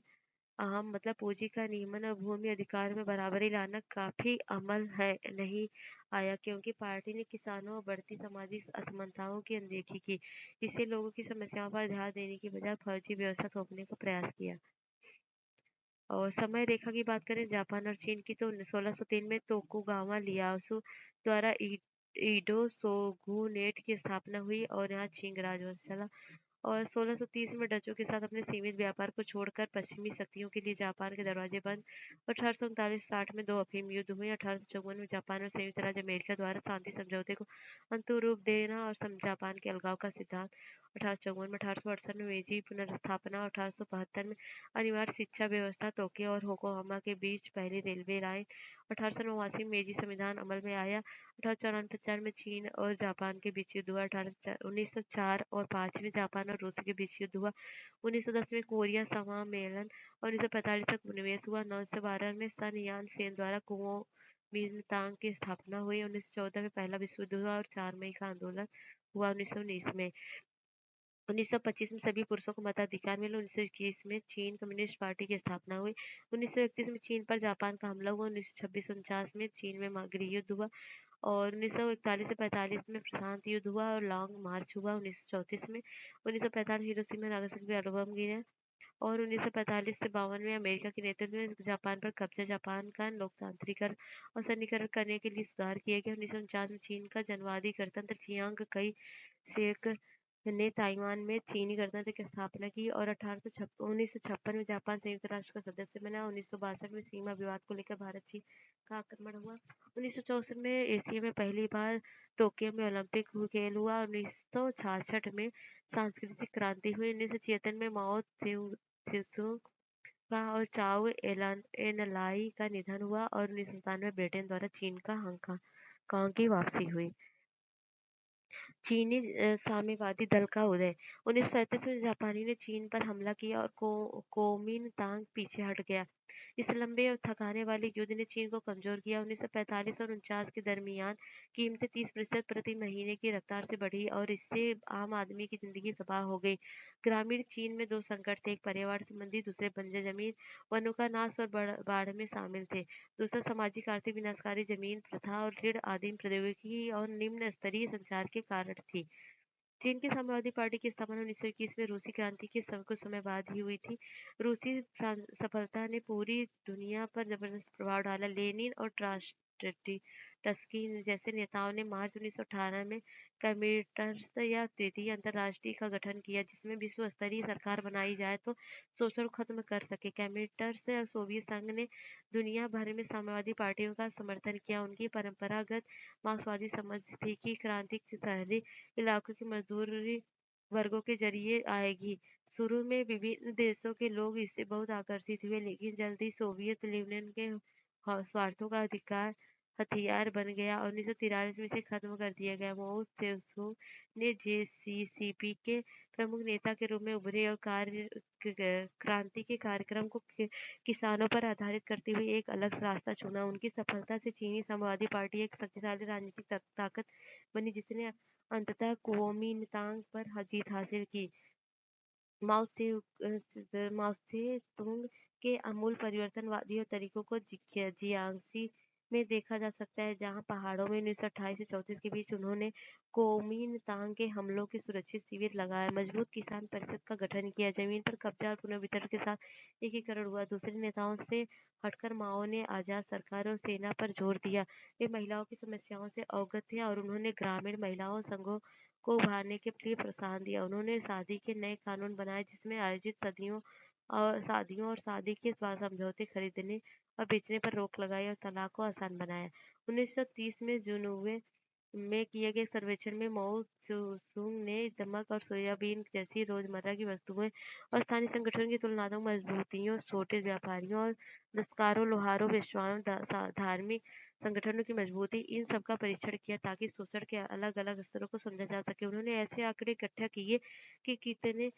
मतलब पूंजी का नियमन और भूमि अधिकार में बराबरी लाना काफी अमल है नहीं आया, क्योंकि पार्टी ने किसानों और बढ़ती सामाजिक असमानताओं की अनदेखी की। इसे लोगों की समस्याओं पर ध्यान देने की बजाय फर्जी व्यवस्था थोपने का प्रयास किया। और समय रेखा की बात करें जापान और चीन की, तो 1603 में तोकुगावा लियाओसू द्वारा ईडो शोगुनेट की स्थापना हुई और यहाँ छिंग राजवंश चला। और 1630 में डचों के साथ अपने सीमित व्यापार को छोड़कर पश्चिमी शक्तियों के लिए जापान के दरवाजे बंद। 1839-60 में दो अफीम युद्ध हुए। 1854 में जापान और संयुक्त राज्य अमेरिका द्वारा शांति समझौते को अंतिम रूप देना और जापान के अलगाव का सिद्धांत। 1854 में 1868 में मेजी पुनर्स्थापना और 1872 में अनिवार्य शिक्षा व्यवस्था। टोक्यो और होकोहामा के बीच पहली रेलवे लाइन। 1889 में मेजी संविधान अमल में आया। 1854 में चीन और जापान के बीच युद्ध हुआ। 1904 और 5 में जापान और रूस के बीच युद्ध हुआ। 1910 में कोरिया समामेलन और 1945 तक उपनिवेश हुआ। 1912 में सन यान सेन द्वारा कुओमिंतांग की स्थापना हुई। 1914 में पहला विश्व युद्ध हुआ और 4 मई का आंदोलन हुआ 1919 में। 1925 में सभी पुरुषों को मताधिकार मिला। 1921 में चीन कम्युनिस्ट पार्टी की स्थापना हुई। 1931 में चीन पर जापान का हमला हुआ। 1926-49 में चीन में गृह युद्ध हुआ और 1941 से 45 में प्रशांत युद्ध हुआ और लॉन्ग मार्च हुआ। 1934 में 1945 हिरोशिमा नागासाकी पे अणु बम गिरा और 1945 से 52 में अमेरिका के नेतृत्व में जापान पर कब्जा। जापान का लोकतांत्रिकरण और सन्नीकरण करने के लिए सुधार किए गए। 1949 में चीन का जनवादी गणतंत्र चियांग कई शेक ने ताइवान में चीनी गणतंत्र की स्थापना की और 1956 में जापान संयुक्त राष्ट्र का सदस्य बना। 1962 में सीमा विवाद को लेकर भारत चीन का आक्रमण हुआ। 1964 में एशिया में पहली बार टोक्यो में ओलंपिक खेल हुआ। 1966 में सांस्कृतिक क्रांति हुई। 1976 में माओ त्से का और चाउ एनलाई का निधन हुआ और 1997 में ब्रिटेन द्वारा चीन का हांगकांग की वापसी हुई। चीनी साम्यवादी दल का उदय। 1937 में जापानी ने चीन पर हमला किया और कोमिनतांग पीछे हट गया। इस लंबे और थकाने वाले युद्ध ने चीन को कमजोर किया। 1945 और 49 के दरमियान कीमतें 30% प्रति महीने की रफ्तार से बढ़ी और इससे आम आदमी की जिंदगी तबाह हो गई। ग्रामीण चीन में दो संकट थे, एक पर्यावरण संबंधी, दूसरे बंजर जमीन, वनों का नाश और बाढ़ में शामिल थे। दूसरा सामाजिक आर्थिक विनाशकारी जमीन प्रथा और ऋण आदिम प्रौद्योगिकी और निम्न स्तरीय संचार के कारण थी। चीन की साम्यवादी पार्टी की स्थापना 1921 में रूसी क्रांति के कुछ समय बाद ही हुई थी। रूसी सफलता ने पूरी दुनिया पर जबरदस्त प्रभाव डाला। लेनिन और ट्रॉट्स्की जैसे नेताओं ने मार्च 1918 में कम्युनिस्ट या तृतीय अंतर्राष्ट्रीय का गठन किया, जिसमें विश्व स्तरीय सरकार बनाई जाए तो शोषण को खत्म कर सके। कम्युनिस्ट और सोवियत संघ ने दुनिया भर में साम्यवादी पार्टियों का समर्थन किया। उनकी परंपरागत मार्क्सवादी समझ थी कि क्रांति शहरी इलाकों के मजदूरी वर्गों के जरिए आएगी। शुरू में विभिन्न देशों के लोग इससे बहुत आकर्षित हुए, लेकिन जल्दी सोवियत यूनियन के स्वार्थों का अधिकार हथियार बन गया और 1943 में इसे खत्म कर दिया गया। माओ त्से-तुंग ने जेसीसीपी के प्रमुख नेता के रूप में उभरे और क्रांति के कार्यक्रम को किसानों पर आधारित करते हुए एक अलग रास्ता चुना। उनकी सफलता से चीनी साम्यवादी पार्टी एक शक्तिशाली राजनीतिक ताकत बनी, जिसने अंततः कुओमिंतांग पर जीत हासिल की। माओ से-तुंग के आमूल परिवर्तनवादी और तरीकों को जियांगसी में देखा जा सकता है, जहां पहाड़ों में 1928 से 34 के बीच उन्होंने कुओमिंतांग के हमलों के सुरक्षित शिविर लगाए, मजबूत किसान परिषद का गठन किया, जमीन पर कब्जा और पुनर्वितरण के साथ एकीकरण हुआ। दूसरे नेताओं से हटकर माओ ने आजाद सरकार और सेना पर जोर दिया। वे महिलाओं की समस्याओं से अवगत थे और उन्होंने ग्रामीण महिलाओं संघों को उभारने के लिए प्रोत्साहन दिया। उन्होंने शादी के नए कानून बनाए, जिसमें आयोजित शादियों और शादी के समझौते खरीदने और बेचने पर रोक लगाई और तलाक को आसान बनाया। 1930 में जिन्हुए में किए गए सर्वेक्षण में माओ त्से-तुंग ने नमक और सोयाबीन जैसी रोजमर्रा की वस्तुएं और स्थानीय संगठनों की तुलनात्मक मजबूतियों, छोटे व्यापारियों और दस्तकारों, लोहारों, वेश्याओं, धार्मिक संगठनों की मजबूती, इन सब का परीक्षण किया ताकि शोषण के अलग-अलग स्तरों को समझा जा सके। उन्होंने ऐसे आंकड़े इकट्ठा किए कि कितने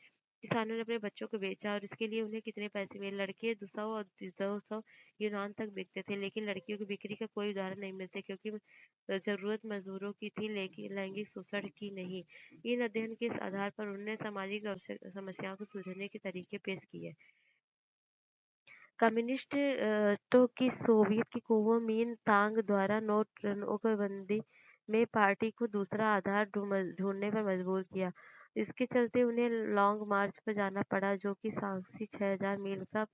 किसानों ने अपने बच्चों को बेचा और इसके लिए उन्हें कितने पैसे मिले। लड़के 200 और 200 यूनान तक बिकते थे, लेकिन लड़कियों की बिक्री का कोई उदाहरण नहीं मिलते, क्योंकि जरूरत मजदूरों की थी, लेकिन लैंगिक शोषण की नहीं। इन अध्ययन के आधार पर उन्होंने सामाजिक समस्याओं को सुलझाने के तरीके पेश किए। कम्युनिस्टों की सोवियत की कुओमिंतांग द्वारा नोटबंदी में पार्टी को दूसरा आधार ढूंढने पर मजबूर किया। इसके चलते उन्हें लॉन्ग मार्च पर जाना पड़ा, जो कि सांसी 6000 मील का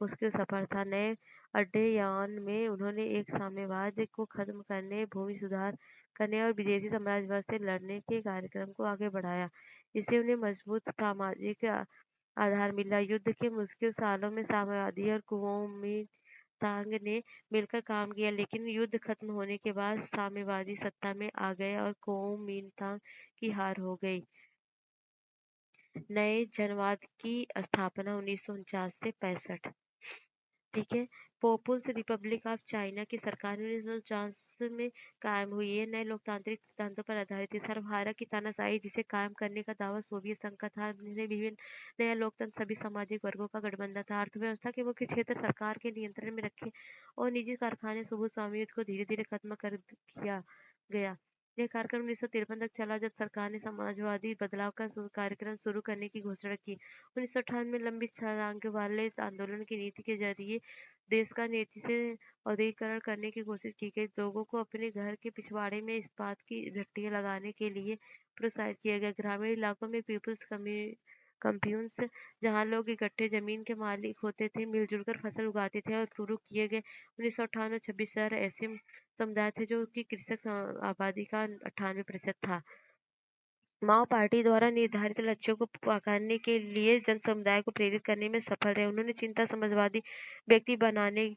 मुश्किल सफर था। नए अड्डे यान में उन्होंने एक साम्यवाद को खत्म करने, भूमि सुधार करने और विदेशी साम्राज्यवाद से लड़ने के कार्यक्रम को आगे बढ़ाया। इससे उन्हें मजबूत सामाजिक आधार मिला। युद्ध के मुश्किल सालों में साम्यवादी और कुओमिंतांग ने मिलकर काम किया, लेकिन युद्ध खत्म होने के बाद साम्यवादी सत्ता में आ गए और कुओमिंतांग की हार हो गई। नए जनवाद की स्थापना 1949 से 65। ठीक है। पीपुल्स रिपब्लिक ऑफ चाइना की सरकार 1949 में कायम हुई। ये नए लोकतांत्रिक सिद्धांतों पर आधारित थी। सर्वहारा की तानाशाही, जिसे कायम करने का दावा सोवियत संघ का था, जिसमें विभिन्न नया लोकतंत्र सभी सामाजिक वर्गों का गठबंधन था। अर्थव्यवस्था के मुख्य क्षेत्र सरकार के नियंत्रण में रखे और निजी कारखाने सुबह स्वामित्व को धीरे धीरे खत्म कर किया गया। यह कार्यक्रम 1953 तक चला, जब सरकार ने समाजवादी बदलाव का कार्यक्रम शुरू करने की घोषणा की। 1958 में लंबी छलांग वाले आंदोलन की नीति के जरिए देश का नीति से औद्योगिकरण करने की कोशिश की गई। लोगों को अपने घर के पिछवाड़े में इस्पात की भट्टियां लगाने के लिए प्रोत्साहित किया गया। ग्रामीण इलाकों में पीपुल्स कम्यून्स, जहां लोग इकट्ठे जमीन के मालिक होते थे, मिलजुल कर फसल उगाते थे और शुरू किए गए 1958 में 26 शहर ऐसे समुदाय थे जो कि कृषक आबादी का 98% था। माओ पार्टी द्वारा निर्धारित लक्ष्यों को करने के लिए जन समुदाय को प्रेरित करने में सफल रहे। उन्होंने चिंता समाजवादी व्यक्ति बनाने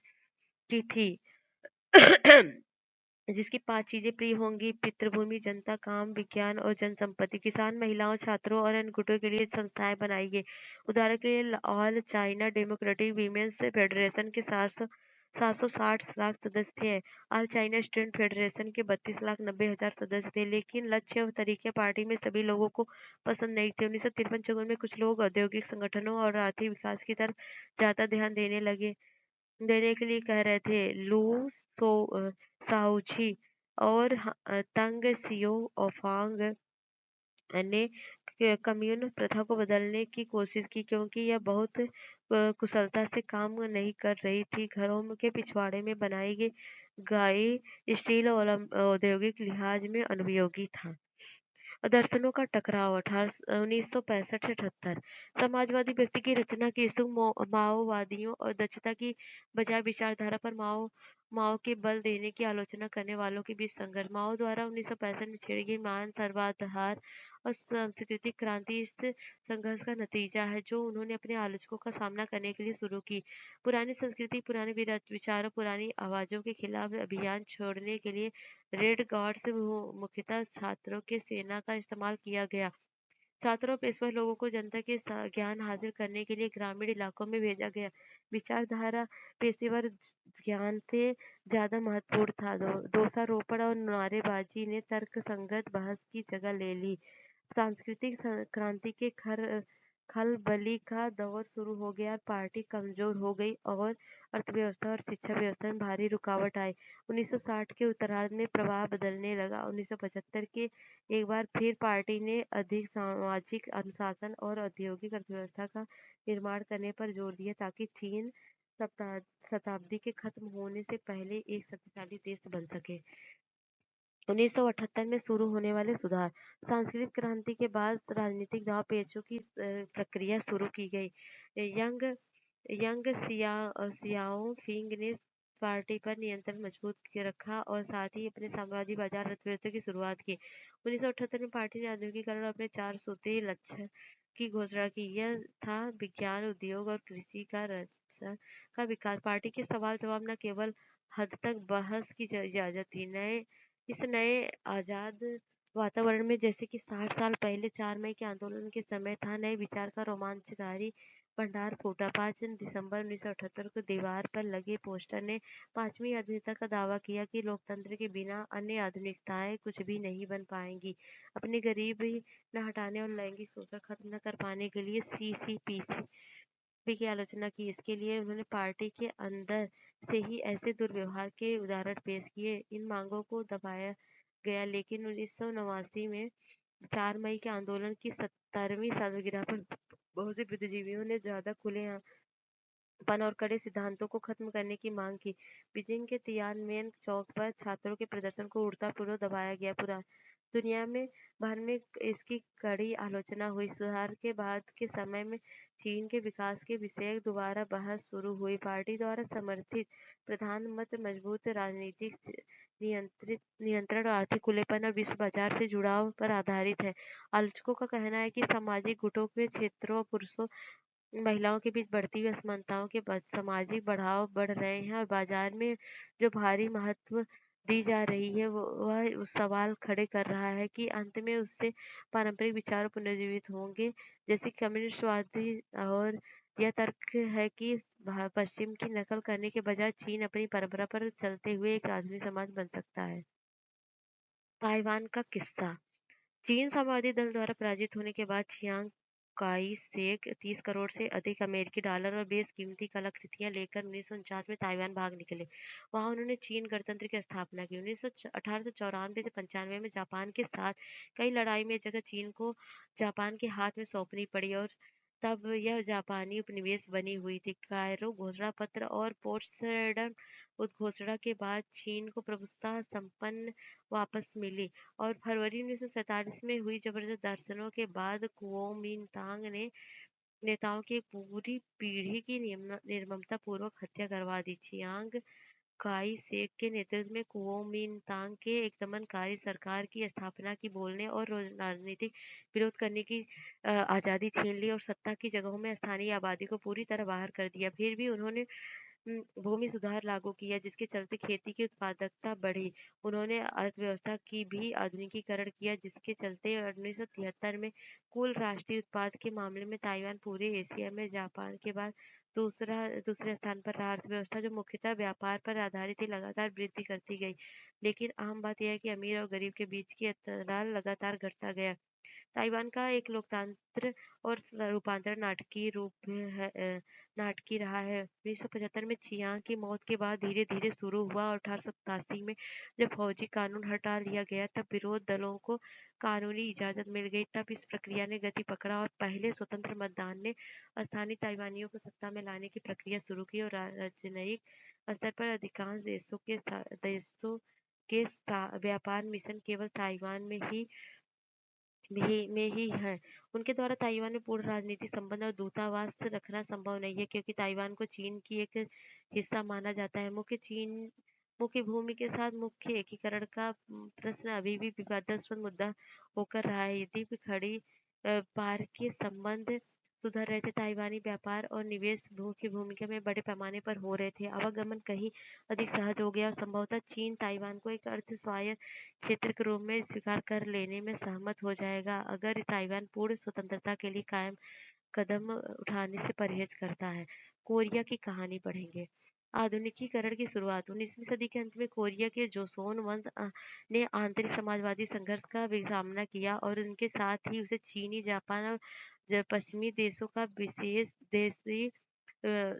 की थी जिसकी 5 चीजें प्रिय होंगी: पितृभूमि, जनता, काम, विज्ञान और जनसंपत्ति। किसान, महिलाओं, छात्रों और अन्य गुटों के लिए संस्थाएं बनाई गई। उदाहरण के लिए all China democratic women's federation के 760 लाख सदस्य थे। ऑल चाइना स्टूडेंट फेडरेशन के 32,90,000 सदस्य थे। लेकिन लक्ष्य और तरीके पार्टी में सभी लोगों को पसंद नहीं थे। 1953-54 में कुछ लोग औद्योगिक संगठनों और आर्थिक विकास की तरफ ज्यादा ध्यान देने के लिए कह रहे थे। शाओची और तंग सियोफांग ने कम्यून प्रथा को बदलने की कोशिश की, क्योंकि यह बहुत कुशलता से काम नहीं कर रही थी। घरों के पिछवाड़े में बनाई गई गाय स्टील और औद्योगिक लिहाज में अनुपयोगी था। दर्शनों का टकराव 1965 से 78। समाजवादी व्यक्ति की रचना की सुख माओवादियों और दक्षता की बजाय विचारधारा पर माओ के बल देने की आलोचना करने वालों के बीच संघर्ष। माओ द्वारा 1965 में छेड़ी गई महान सर्वाधार और सांस्कृतिक क्रांति इस संघर्ष का नतीजा है जो उन्होंने अपने आलोचकों का सामना करने के लिए शुरू की। पुरानी संस्कृति, पुराने विचारों, पुरानी आवाजों के खिलाफ अभियान छोड़ने के लिए रेड गार्ड्स मुख्यतः छात्रों के सेना का इस्तेमाल किया गया। छात्रों और पेशवर लोगों को जनता के ज्ञान हासिल करने के लिए ग्रामीण इलाकों में भेजा गया। विचारधारा पेशेवर ज्ञान से ज्यादा महत्वपूर्ण था। दोषारोपण और नारेबाजी ने तर्क संगत बहस की जगह ले ली। सांस्कृतिक क्रांति के खलबली का दौर शुरू हो गया। पार्टी कमजोर हो गई और अर्थव्यवस्था और शिक्षा व्यवस्था में भारी रुकावट आई। 1960 के उत्तरार्ध में प्रवाह बदलने लगा। 1975 के एक बार फिर पार्टी ने अधिक सामाजिक अनुशासन और औद्योगिक अर्थव्यवस्था का निर्माण करने पर जोर दिया ताकि चीन शताब्दी के खत्म होने से पहले एक शक्तिशाली देश बन सके। 1978 में शुरू होने वाले सुधार। सांस्कृतिक क्रांति के बाद राजनीतिक दांव पेचों की प्रक्रिया शुरू की गई। यंग यंग सियाओ फिंग ने पार्टी पर नियंत्रण मजबूत रखा और साथ ही अपने साम्राज्यवादी बाजार अर्थव्यवस्था की शुरुआत की। 1978 में पार्टी ने आधुनिकीकरण और अपने 4 सूत्री लक्ष्य की घोषणा की। यह था विज्ञान, उद्योग और कृषि का विकास। पार्टी के सवाल जवाब न केवल हद तक बहस की इजाजत थी। इस नए आजाद वातावरण में जैसे कि 60 साल पहले 4 मई के आंदोलन के समय था, नए विचार का रोमांचकारी भंडार फूटा। 5 दिसंबर 1978 को दीवार पर लगे पोस्टर ने 5वीं आधुनिकता का दावा किया कि लोकतंत्र के बिना अन्य आधुनिकताएं कुछ भी नहीं बन पाएंगी। अपनी गरीबी न हटाने और लैंगिक शोषण खत्म न कर पाने के लिए सीसीपी की आलोचना की। इसके लिए उन्होंने पार्टी के अंदर से ही ऐसे दुर्व्यवहार के उदाहरण पेश किए। इन मांगों को दबाया गया लेकिन 1989 में 4 मई के आंदोलन की 70वीं सालगिरह पर बहुत से बुद्धिजीवियों ने ज्यादा खुलेपन और कड़े सिद्धांतों को खत्म करने की मांग की। बीजिंग के तियानमेन चौक पर छात्रों के प्रदर्शन को उड़ता-पूर्व दबाया गया। पूरा दुनिया में भर में इसकी कड़ी आलोचना हुई। सुधार के बाद के समय में चीन के विकास के विषय दोबारा बहस शुरू हुई। पार्टी द्वारा समर्थित प्रधान मत मजबूत राजनीतिक नियंत्रण और आर्थिक खुलेपन और विश्व बाजार से जुड़ाव पर आधारित है। आलोचकों का कहना है कि सामाजिक गुटों के क्षेत्रों और पुरुषों महिलाओं के बीच बढ़ती हुई असमानताओं के सामाजिक बढ़ाव बढ़ रहे हैं और बाजार में जो भारी महत्व दी जा रही है वह उस सवाल खड़े कर रहा है कि अंत में उससे पारंपरिक विचार पुनर्जीवित होंगे जैसे कम्युनिस्टवादी। और यह तर्क है कि पश्चिम की नकल करने के बजाय चीन अपनी परंपरा पर चलते हुए एक आधुनिक समाज बन सकता है। ताइवान का किस्सा। चीन साम्राज्यवादी दल द्वारा पराजित होने के बाद चियांग काई शेक 30 करोड़ से अधिक अमेरिकी डॉलर और बेशकीमती कलाकृतियां लेकर 1949 में ताइवान भाग निकले। वहां उन्होंने चीन गणतंत्र की स्थापना की। 1894 से 95 में जापान के साथ कई लड़ाई में जगह चीन को जापान के हाथ में सौंपनी पड़ी और तब यह जापानी उपनिवेश बनी हुई थी। कायरो घोषणा पत्र और पोट्सडम उद्घोषणा के बाद चीन को प्रभुसत्ता संपन्न वापस मिली और फरवरी 1947 में हुई जबरदस्त दर्शनों के बाद कुओमिंतांग ने नेताओं की एक पूरी पीढ़ी की निर्ममतापूर्वक हत्या करवा दी। चियांग काई शेक के नेतृत्व में कुओमिंतांग के एक दमनकारी सरकार की स्थापना की, बोलने और राजनीतिक विरोध करने की आजादी छीन ली और सत्ता की जगहों में स्थानीय आबादी को पूरी तरह बाहर कर दिया। फिर भी उन्होंने भूमि सुधार लागू किया जिसके चलते खेती की उत्पादकता बढ़ी। उन्होंने अर्थव्यवस्था की भी आधुनिकीकरण किया जिसके चलते 1973 में कुल राष्ट्रीय उत्पाद के मामले में ताइवान पूरे एशिया में जापान के बाद दूसरे स्थान पर रहा। अर्थव्यवस्था जो मुख्यतः व्यापार पर आधारित थी लगातार वृद्धि करती गई लेकिन अहम बात यह है कि अमीर और गरीब के बीच की अंतराल लगातार घटता गया। ताइवान का एक लोकतंत्र और रूपांतरण नाटकीय रहा है। 1975 में चियांग की मौत के बाद धीरे धीरे शुरू हुआ और 1887 में जब फौजी कानून हटा लिया गया तब विरोध दलों को कानूनी इजाजत मिल गई। तब इस प्रक्रिया ने गति पकड़ा और पहले स्वतंत्र मतदान ने स्थानीय ताइवानियों को सत्ता में लाने की प्रक्रिया शुरू की और राजनयिक स्तर पर अधिकांश देशों के व्यापार मिशन केवल ताइवान में ही में ही है। उनके द्वारा ताइवान में पूर्ण राजनीतिक संबंध और दूतावास रखना संभव नहीं है क्योंकि ताइवान को चीन की एक हिस्सा माना जाता है। मुख्य भूमि के साथ मुख्य एकीकरण का प्रश्न अभी भी विवादास्पद मुद्दा होकर रहा है। यदि भी खड़ी पार के संबंध सुधर रहे थे, ताइवानी व्यापार और निवेश मुख्य भूमिका में बड़े पैमाने पर हो रहे थे। आवागमन कहीं अधिक सहज हो गया और संभवतः चीन ताइवान को एक अर्ध स्वायत्त क्षेत्र के रूप में स्वीकार कर लेने में सहमत हो जाएगा अगर ताइवान पूर्ण स्वतंत्रता के लिए कायम कदम उठाने से परहेज करता है। कोरिया की कहानी पढ़ेंगे। आधुनिकीकरण की शुरुआत 19वीं सदी के अंत में कोरिया के जोसोन वंश ने आंतरिक समाजवादी संघर्ष का भी सामना किया और उनके साथ ही उसे चीनी, जापान और पश्चिमी देशों का विशेष देशी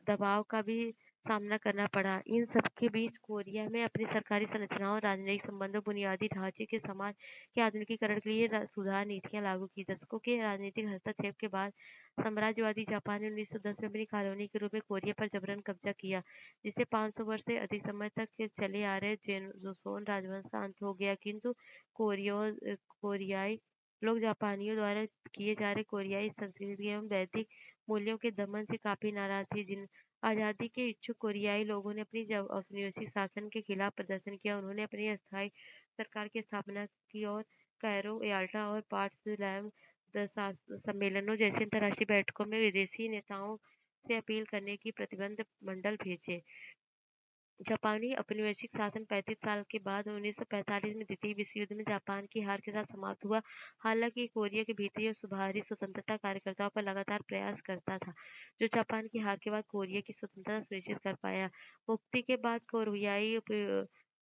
दबाव का भी सामना करना पड़ा। इन सब के बीच कोरिया में अपनी सरकारी संरचनाओं, राजनयिक संबंधों, बुनियादी ढांचे के समाज के आधुनिकीकरण के लिए सुधार नीतियां लागू की। दशकों के राजनीतिक हस्तक्षेप के बाद साम्राज्यवादी जापान ने 1910 में अपनी कॉलोनी के रूप में कोरिया पर जबरन कब्जा किया, जिससे 500 वर्ष से अधिक समय तक चले आ रहे जोसोन राजवंश का अंत हो गया। किंतु कोरियाई लोग जापानियों द्वारा किए जा रहे कोरियाई संस्कृति एवं वैदिक मूल्यों के दमन से काफी नाराज थे। जिन आजादी के इच्छुक कोरियाई लोगों ने अपनी औपनिवेशिक शासन के खिलाफ प्रदर्शन किया। उन्होंने अपनी अस्थायी सरकार की स्थापना की और कायरो, याल्टा और पोट्सडाम सम्मेलनों जैसी अंतर्राष्ट्रीय बैठकों में विदेशी नेताओं से अपील करने की प्रतिबंध मंडल भेजे। जापानी औपनिवेशिक शासन 35 साल के बाद 1945 में द्वितीय विश्व युद्ध में जापान की हार के साथ समाप्त हुआ। हालांकि कोरिया के भीतरी और बाहरी स्वतंत्रता कार्यकर्ताओं पर लगातार प्रयास करता था, जो जापान की हार के बाद कोरिया की स्वतंत्रता सुनिश्चित कर पाया। मुक्ति के बाद कोरियाई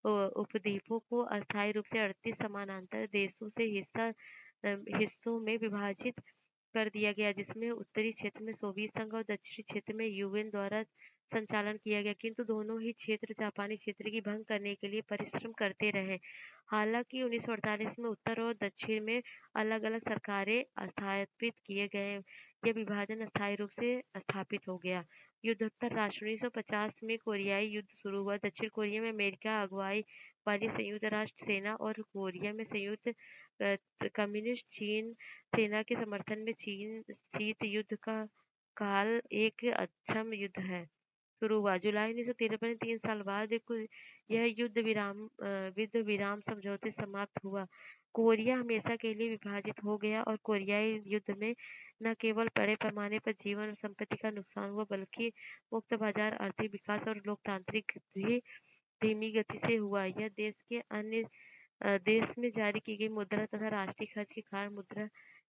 उपद्वीपों को अस्थायी रूप से 38 समानांतर देशों से हिस्सों में विभाजित कर दिया गया, जिसमें उत्तरी क्षेत्र में सोवियत संघ और दक्षिणी क्षेत्र में यूएन द्वारा संचालन किया गया। किंतु दोनों ही क्षेत्र जापानी क्षेत्र की भंग करने के लिए परिश्रम करते रहे। हालांकि 1948 में उत्तर और दक्षिण में अलग-अलग सरकारें स्थापित किए गए। यह विभाजन अस्थायी रूप से स्थापित हो गया। युद्धोत्तर राष्ट्र 1950 में कोरियाई युद्ध शुरू हुआ। दक्षिण कोरिया में अमेरिका अगुवाई वाली संयुक्त राष्ट्र सेना और कोरिया में संयुक्त कम्युनिस्ट चीन सेना के समर्थन में चीन शीत युद्ध का काल एक अक्षम युद्ध है शुरू हुआ। जुलाई 1953 में 3 साल बाद यह युद्ध विराम समझौते समाप्त हुआ। कोरिया हमेशा के लिए विभाजित हो गया और कोरियाई युद्ध में न केवल बड़े पैमाने पर जीवन और संपत्ति का नुकसान हुआ, बल्कि मुक्त बाजार, आर्थिक विकास और लोकतांत्रिक भी धीमी गति से हुआ। यह देश में जारी की गई मुद्रा तथा राष्ट्रीय खर्च के कारण मुद्रा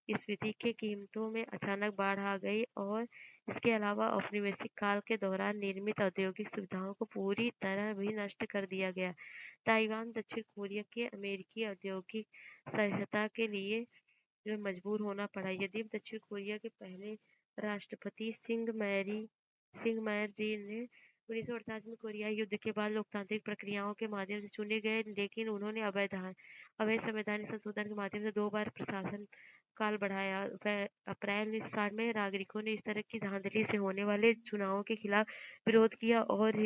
स्फीति के कीमतों में अचानक बाढ़ आ गई और इसके अलावा औपनिवेशिक काल के दौरान निर्मित औद्योगिक सुविधाओं को पूरी तरह भी नष्ट कर दिया गया। ताइवान दक्षिण कोरिया के अमेरिकी औद्योगिक सहायता के लिए जो मजबूर होना पड़ा। यदि दक्षिण कोरिया के पहले राष्ट्रपति सिंह मैर जी ने 1948 में कोरियाई युद्ध के बाद लोकतांत्रिक प्रक्रियाओं के माध्यम से चुने गए, लेकिन उन्होंने अवैध संवैधानिक संशोधन के माध्यम से 2 बार प्रशासन काल बढ़ाया। अप्रैल 1960 में नागरिकों ने इस तरह की धांधली से होने वाले चुनावों के खिलाफ विरोध किया और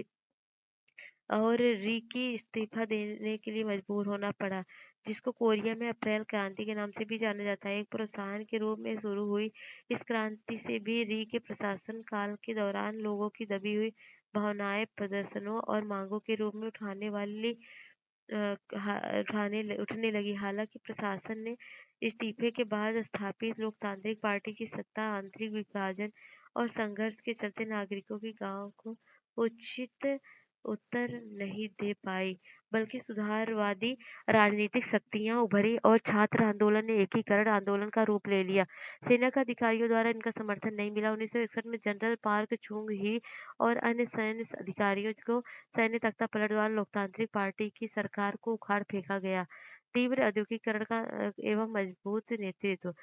री की इस्तीफा देने के लिए मजबूर होना पड़ा, जिसको कोरिया में अप्रैल क्रांति के नाम से भी जाना जाता है। एक प्रोत्साहन के रूप में शुरू हुई इस क्रांति से भी री के प्रशासन काल के दौरान लोगों की दबी हुई भावनाएं प्रदर्शनों और मांगों के रूप में उठने लगी। हालांकि प्रशासन ने इस्तीफे के बाद स्थापित लोकतांत्रिक पार्टी की सत्ता आंतरिक विभाजन और संघर्ष के चलते नागरिकों की गांव को उचित उत्तर नहीं दे पाई, बल्कि सुधारवादी राजनीतिक शक्तियां उभरी और छात्र आंदोलन ने एकीकरण आंदोलन का रूप ले लिया। सेना के अधिकारियों द्वारा इनका समर्थन नहीं मिला। 1961 में जनरल पार्क chung ही और अन्य सैन्य अधिकारियों को सैन्य तख्ता पलट द्वारा लोकतांत्रिक पार्टी की सरकार को उखाड़ फेंका गया। तीव्र औद्योगिकरण का एवं मजबूत नेतृत्व।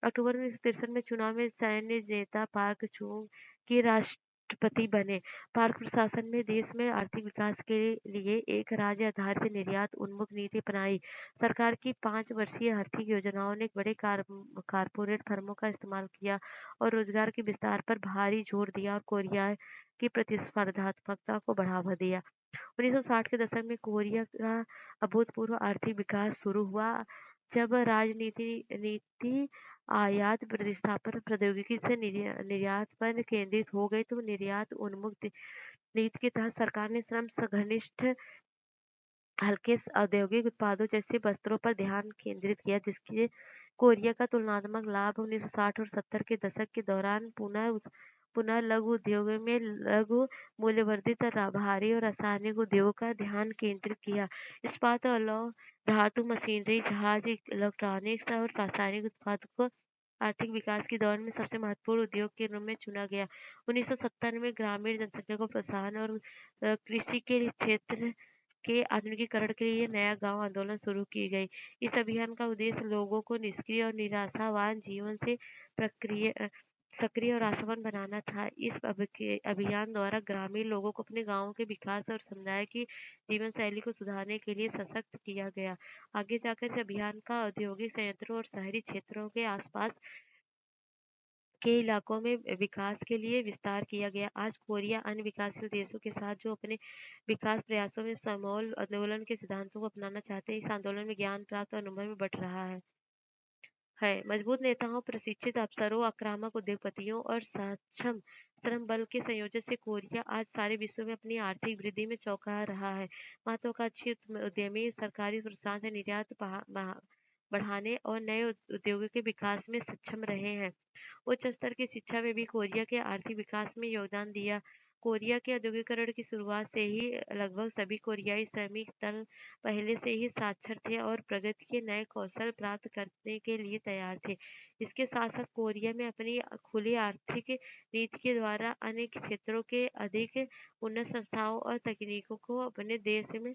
अक्टूबर 1963 में चुनाव में सैन्य नेता पार्क chung की राष्ट्रपति बने। पार्क प्रशासन ने देश में आर्थिक विकास के लिए एक राज्य आधारित निर्यात उन्मुख नीति अपनाई। सरकार की 5 वर्षीय आर्थिक योजनाओं ने बड़े कारपोरेट फर्मों का इस्तेमाल किया और रोजगार के विस्तार पर भारी जोर दिया और कोरिया की प्रतिस्पर्धात्मकता को बढ़ावा दिया। 1960 के दशक में कोरिया का अभूतपूर्व आर्थिक विकास शुरू हुआ। जब राजनीति नीति आयात प्रतिस्थापन प्रौद्योगिकी से निर्यात पर केंद्रित हो गई, तो निर्यात उन्मुख नीति के तहत सरकार ने श्रम घनिष्ठ हल्के औद्योगिक उत्पादों जैसे वस्त्रों पर ध्यान केंद्रित किया, जिसके कोरिया का तुलनात्मक लाभ 1960 और 70 के दशक के दौरान पुनः लघु उद्योगों में लघु मूल्यवर्धित और भारी और रासायनिक उद्योगों का ध्यान केंद्रित किया। इस्पात और लौह धातु मशीनरी जहाज इलेक्ट्रॉनिक्स और रासायनिक उत्पादों को आर्थिक विकास के दौर में सबसे महत्वपूर्ण उद्योग के रूप में चुना गया। 1970 में ग्रामीण जनसंख्या को प्रोत्साहन और कृषि के क्षेत्र के आधुनिकीकरण के लिए नया गांव आंदोलन शुरू की गई। इस अभियान का उद्देश्य लोगों को निष्क्रिय और निराशावान जीवन से सक्रिय और आशावान बनाना था। इस अभियान द्वारा ग्रामीण लोगों को अपने गांवों के विकास और समुदाय की जीवन शैली को सुधारने के लिए सशक्त किया गया। आगे जाकर इस अभियान का औद्योगिक संयंत्रों और शहरी क्षेत्रों के आसपास के इलाकों में विकास के लिए विस्तार किया गया। आज कोरिया अन्य विकासशील देशों के साथ जो अपने विकास प्रयासों में समूल आंदोलन के सिद्धांतों को अपनाना चाहते हैं, इस आंदोलन में ज्ञान प्राप्त और अनुभव में बढ़ रहा है। मजबूत नेताओं, प्रशिक्षित अफसरों, आक्रामक उद्योगपतियों और सक्षम श्रम बल के संयोजन से कोरिया आज सारे विश्व में अपनी आर्थिक वृद्धि में चौंका रहा है। महत्वाकांक्षी उद्यमी सरकारी प्रोत्साहन से निर्यात बढ़ाने और नए उद्योगों के विकास में सक्षम रहे हैं। उच्च स्तर की शिक्षा में भी कोरिया के आर्थिक विकास में योगदान दिया। कोरिया के औद्योगिकरण की शुरुआत से ही लगभग सभी कोरियाई श्रमिक दल पहले से ही साक्षर थे और प्रगति के नए कौशल प्राप्त करने के लिए तैयार थे। इसके साथ साथ कोरिया में अपनी खुली आर्थिक नीति के द्वारा अनेक क्षेत्रों के अधिक उन्नत संस्थाओं और तकनीकों को अपने देश में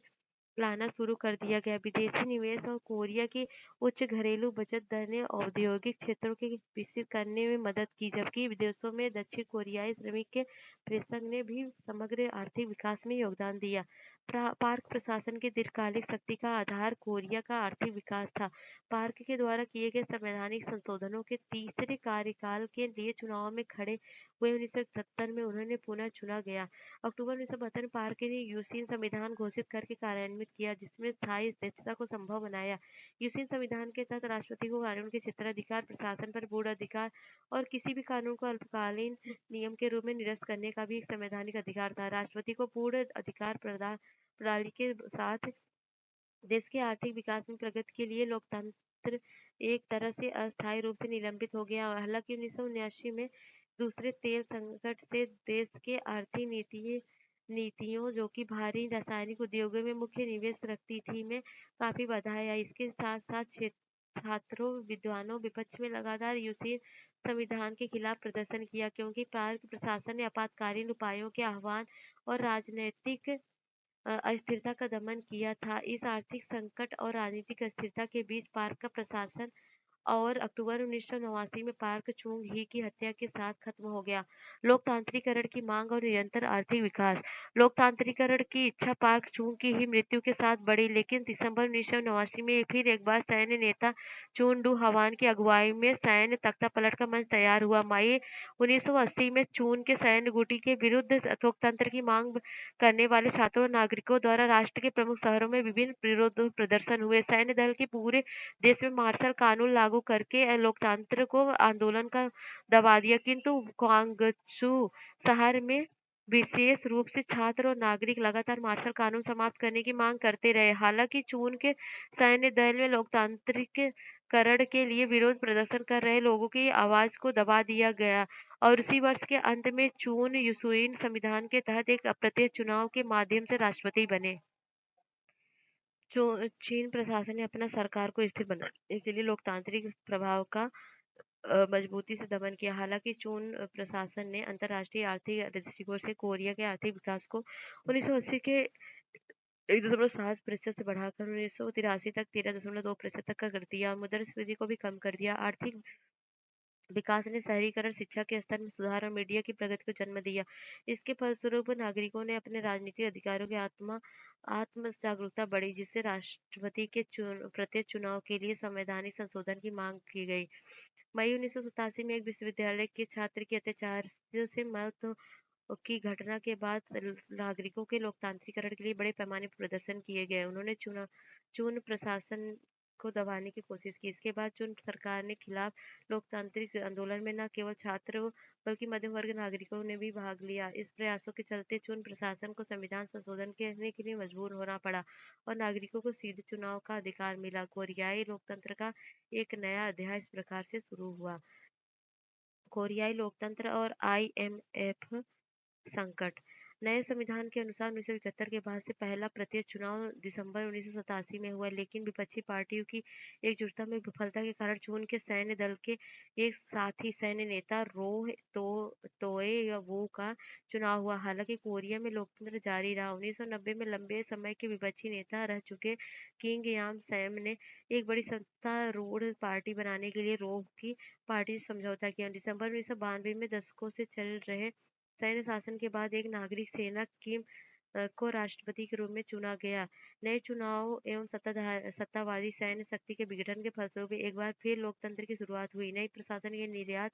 लाना शुरू कर दिया गया। विदेशी निवेश और कोरिया की उच्च घरेलू बचत दर ने औद्योगिक क्षेत्रों के विकसित करने में मदद की, जबकि विदेशों में दक्षिण कोरियाई श्रमिक के प्रेषण ने भी समग्र आर्थिक विकास में योगदान दिया। पार्क प्रशासन की दीर्घकालिक शक्ति का आधार कोरिया का आर्थिक विकास था। पार्क के द्वारा किए गए संवैधानिक संशोधनों के तीसरे कार्यकाल के लिए चुनाव में खड़े हुए 1970 में उन्होंने पुनः चुना गया। अक्टूबर 1972 में पार्क ने यूसीन संविधान घोषित करके कार्यान्वित किया, जिसमें स्थायी अध्यक्षता को संभव बनाया। यूसीन संविधान के तहत राष्ट्रपति को कानून के क्षेत्राधिकार, प्रशासन पर पूर्ण अधिकार और किसी भी कानून को अल्पकालीन नियम के रूप में निरस्त करने का भी एक संवैधानिक अधिकार था। राष्ट्रपति को पूर्ण अधिकार प्रणाली के साथ देश के आर्थिक विकास में प्रगति के लिए लोकतंत्र एक तरह से अस्थायी रूप से निलंबित हो गया। हालांकि 1979 में दूसरे तेल संकट से देश के आर्थिक नीतियों जो कि भारी रासायनिक उद्योगों में मुख्य निवेश रखती थी में काफी बाधाएं आई। इसके साथ साथ छात्रों, विद्वानों, विपक्ष में लगातार यूसी संविधान के खिलाफ प्रदर्शन किया, क्योंकि पार्क प्रशासन ने आपातकालीन उपायों के आह्वान और राजनीतिक अस्थिरता का दमन किया था। इस आर्थिक संकट और राजनीतिक अस्थिरता के बीच पार्क का प्रशासन और अक्टूबर 1989 में पार्क चुंग ही की हत्या के साथ खत्म हो गया। लोकतांत्रिकरण की मांग और निरंतर आर्थिक विकास। लोकतांत्रिकरण की इच्छा पार्क चुंग की ही मृत्यु के साथ बढ़ी, लेकिन दिसंबर 1989 में फिर एक बार सैन्य नेता चुन डू हवान की अगुवाई में सैन्य तख्तापलट का मंच तैयार हुआ। मई 1980 में चून के सैन्य गुटी के विरुद्ध लोकतंत्र की मांग करने वाले छात्रों और नागरिकों द्वारा राष्ट्र के प्रमुख शहरों में विभिन्न विरोध प्रदर्शन हुए। सैन्य दल के पूरे देश में मार्शल कानून लागू करके लोकतंत्र को आंदोलन का दबा दिया, किंतु क्वांगचू शहर में विशेष रूप से छात्र और नागरिक लगातार मार्शल कानून समाप्त करने की मांग करते रहे। हालांकि चून के सैन्य दल में लोकतांत्रिक करण के लिए विरोध प्रदर्शन कर रहे लोगों की आवाज को दबा दिया गया और उसी वर्ष के अंत में चून यूसुइन संविधान के तहत एक अप्रत्यक्ष चुनाव के माध्यम से राष्ट्रपति बने। चीन प्रशासन ने अपना सरकार को स्थिर बनाने के लिए लोकतांत्रिक प्रभाव का मजबूती से दमन किया। हालांकि चून प्रशासन ने अंतर्राष्ट्रीय आर्थिक दृष्टिकोण से कोरिया के आर्थिक विकास को 1980 के 1.7% से बढ़ाकर 1983 तक 13.2% तक कर दिया और मुद्रास्फीति को भी कम कर दिया। आर्थिक विकास ने शहरीकरण, शिक्षा के स्तर में सुधार और मीडिया की प्रगति को जन्म दिया। इसके फलस्वरूप नागरिकों ने अपने राजनीतिक अधिकारों की आत्म जागरूकता बढ़ी, जिससे राष्ट्रपति के प्रत्येक चुनाव के लिए संवैधानिक संशोधन की मांग की गई। मई 1987 में एक विश्वविद्यालय के छात्र के अत्याचार से मौत की घटना के बाद नागरिकों के लोकतांत्रिकरण के लिए बड़े पैमाने पर प्रदर्शन किए गए। उन्होंने चून प्रशासन को दबाने की कोशिश की। इसके बाद चुन सरकार ने खिलाफ लोकतांत्रिक आंदोलन में न केवल छात्र बल्कि मध्यम वर्ग नागरिकों ने भी भाग लिया। इस प्रयासों के चलते चुन प्रशासन को संविधान संशोधन करने के लिए मजबूर होना पड़ा और नागरिकों को सीधे चुनाव का अधिकार मिला। कोरियाई लोकतंत्र का एक नया अध्याय इस प्रकार से शुरू हुआ। कोरियाई लोकतंत्र और IMF संकट। नए संविधान के अनुसार 1971 के बाद से पहला प्रत्यक्ष चुनाव दिसंबर 1987 में हुआ, लेकिन विपक्षी पार्टियों की एकजुटता में विफलता के कारण जून के सैन्य दल के एक साथी सैन्य नेता रोह तोए या वो का चुनाव हुआ। हालांकि कोरिया में लोकतंत्र जारी रहा। 1990 में लंबे समय के विपक्षी नेता रह चुके किंग याम सैम ने एक बड़ी सत्तारूढ़ पार्टी बनाने के लिए रोह की पार्टी से समझौता किया। दिसंबर 1992 में दशकों से चल रहे सैन्य शासन के बाद एक नागरिक सेना किम को राष्ट्रपति के रूप में चुना गया। नए चुनाव एवं सत्तावादी सैन्य शक्ति के विघटन के फलस्वरूप एक बार फिर लोकतंत्र की शुरुआत हुई। नई प्रशासन के निर्यात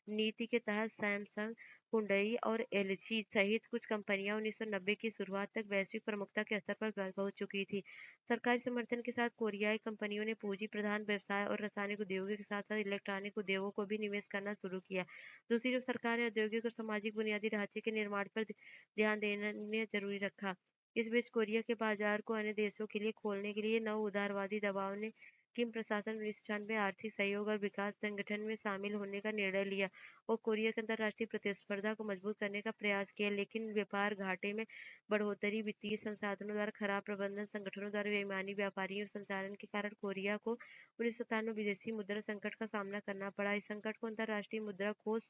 नीति के तहत सैमसंग, हुंडई और एलजी सहित कुछ कंपनियां 1990 की शुरुआत तक वैश्विक प्रमुखता के स्तर पर पहुंच चुकी थी। सरकारी समर्थन के साथ कोरियाई कंपनियों ने पूंजी प्रधान व्यवसाय और रासायनिक उद्योगों के साथ साथ इलेक्ट्रॉनिक उद्योगों को भी निवेश करना शुरू किया। दूसरी ओर सरकार ने औद्योगिक और सामाजिक बुनियादी ढांचे के निर्माण पर ध्यान देना जरूरी रखा। इस बीच कोरिया के बाजार को अन्य देशों के लिए खोलने के लिए नव उदारवादी दबाव ने किम प्रशासन 1996 आर्थिक सहयोग और विकास संगठन में शामिल होने का निर्णय लिया और कोरिया के अंतर्राष्ट्रीय प्रतिस्पर्धा को मजबूत करने का प्रयास किया। लेकिन व्यापार घाटे में बढ़ोतरी, वित्तीय संसाधनों द्वारा खराब प्रबंधन, संगठनों द्वारा बेईमानी, व्यापारियों संचालन के कारण कोरिया को 1997 में विदेशी मुद्रा संकट का सामना करना पड़ा। इस संकट को अंतर्राष्ट्रीय मुद्रा कोष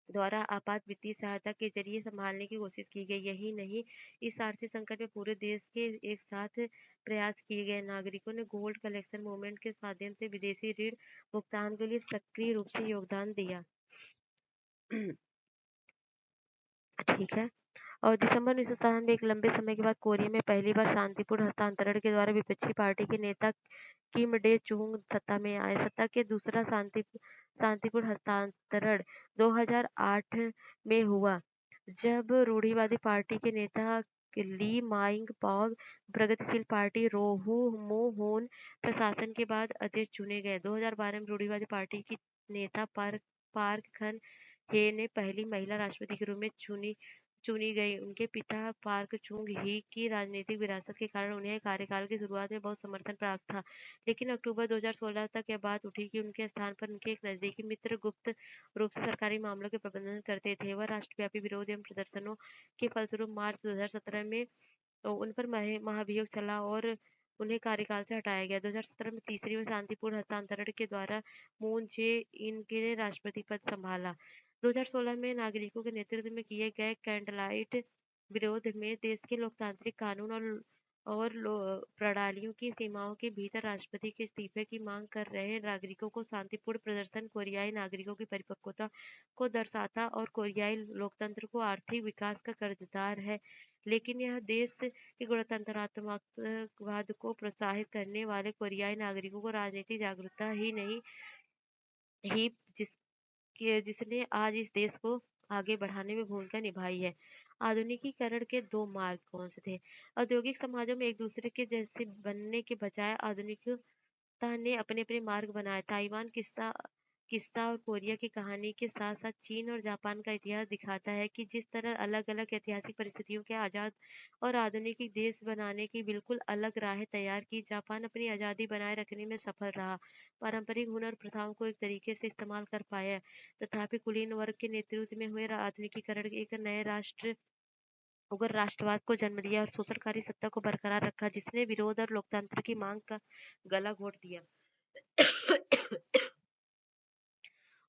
द्वारा आपात वित्तीय सहायता के जरिए संभालने की कोशिश की गई। यही नहीं, इस आर्थिक संकट में पूरे देश के एक साथ प्रयास किए गए। नागरिकों ने गोल्ड कलेक्शन मूवमेंट के माध्यम से विदेशी ऋण भुगतान के लिए सक्रिय रूप से योगदान दिया। ठीक है। और दिसंबर 1997 में एक लंबे समय के बाद कोरिया में पहली बार शांतिपूर्ण हस्तांतरण के द्वारा विपक्षी पार्टी के नेता किम डे चुंग सत्ता में आए। सत्ता के दूसरा शांतिपूर्ण हस्तांतरण 2008 में हुआ, जब रूढ़िवादी पार्टी के नेता ली माइंग पॉग प्रगतिशील पार्टी रोहू मो होन प्रशासन के बाद अध्यक्ष चुने गए। 2012 में रूढ़िवादी पार्टी की नेता पार्क खन हे ने पहली महिला राष्ट्रपति के रूप में चुनी गई। उनके पिता पार्क चुंग ही की राजनीतिक विरासत के कारण उन्हें कार्यकाल की शुरुआत में बहुत समर्थन प्राप्त था, लेकिन अक्टूबर 2016 तक यह बात उठी कि उनके स्थान पर उनके एक नजदीकी मित्र गुप्त रूप से सरकारी मामलों के प्रबंधन करते थे। वह राष्ट्रव्यापी विरोध एवं प्रदर्शनों के फलस्वरूप मार्च 2017 में उन पर महाभियोग चला और उन्हें कार्यकाल से हटाया गया। 2017 में तीसरी और शांतिपूर्ण हस्तांतरण के द्वारा मून जे इन के राष्ट्रपति पद संभाला। 2016 में नागरिकों के नेतृत्व में किए गए कैंडललाइट विरोध में देश के लोकतांत्रिक कानून और प्रणालियों की सीमाओं के भीतर राष्ट्रपति के इस्तीफे की मांग कर रहे नागरिकों को शांतिपूर्ण प्रदर्शन कोरियाई नागरिकों की परिपक्वता को दर्शाता और कोरियाई लोकतंत्र को आर्थिक विकास का कर्जदार है। लेकिन यह देश के गणतंत्रात्मकवाद को प्रोत्साहित करने वाले कोरियाई नागरिकों को राजनीतिक जागरूकता ही नहीं ही जिसने आज इस देश को आगे बढ़ाने में भूमिका निभाई है। आधुनिकीकरण के दो मार्ग कौन से थे? औद्योगिक समाजों में एक दूसरे के जैसे बनने के बजाय आधुनिकता ने अपने अपने मार्ग बनाए। ताइवान किस्सा किस्सा और कोरिया की कहानी के साथ साथ चीन और जापान का इतिहास दिखाता है कि जिस तरह अलग अलग ऐतिहासिक परिस्थितियों के आजाद और आधुनिक देश बनाने की बिल्कुल अलग राहें तैयार की, जापान अपनी आज़ादी बनाए रखने में सफल रहा, पारंपरिक हुनर प्रथाओं को एक तरीके से इस्तेमाल कर पाया। तथापि कुलीन वर्ग के नेतृत्व में हुए आधुनिकीकरण एक नए उग्र राष्ट्रवाद को जन्म दिया और शोषणकारी सत्ता को बरकरार रखा, जिसने विरोध और लोकतंत्र की मांग का गला घोट दिया।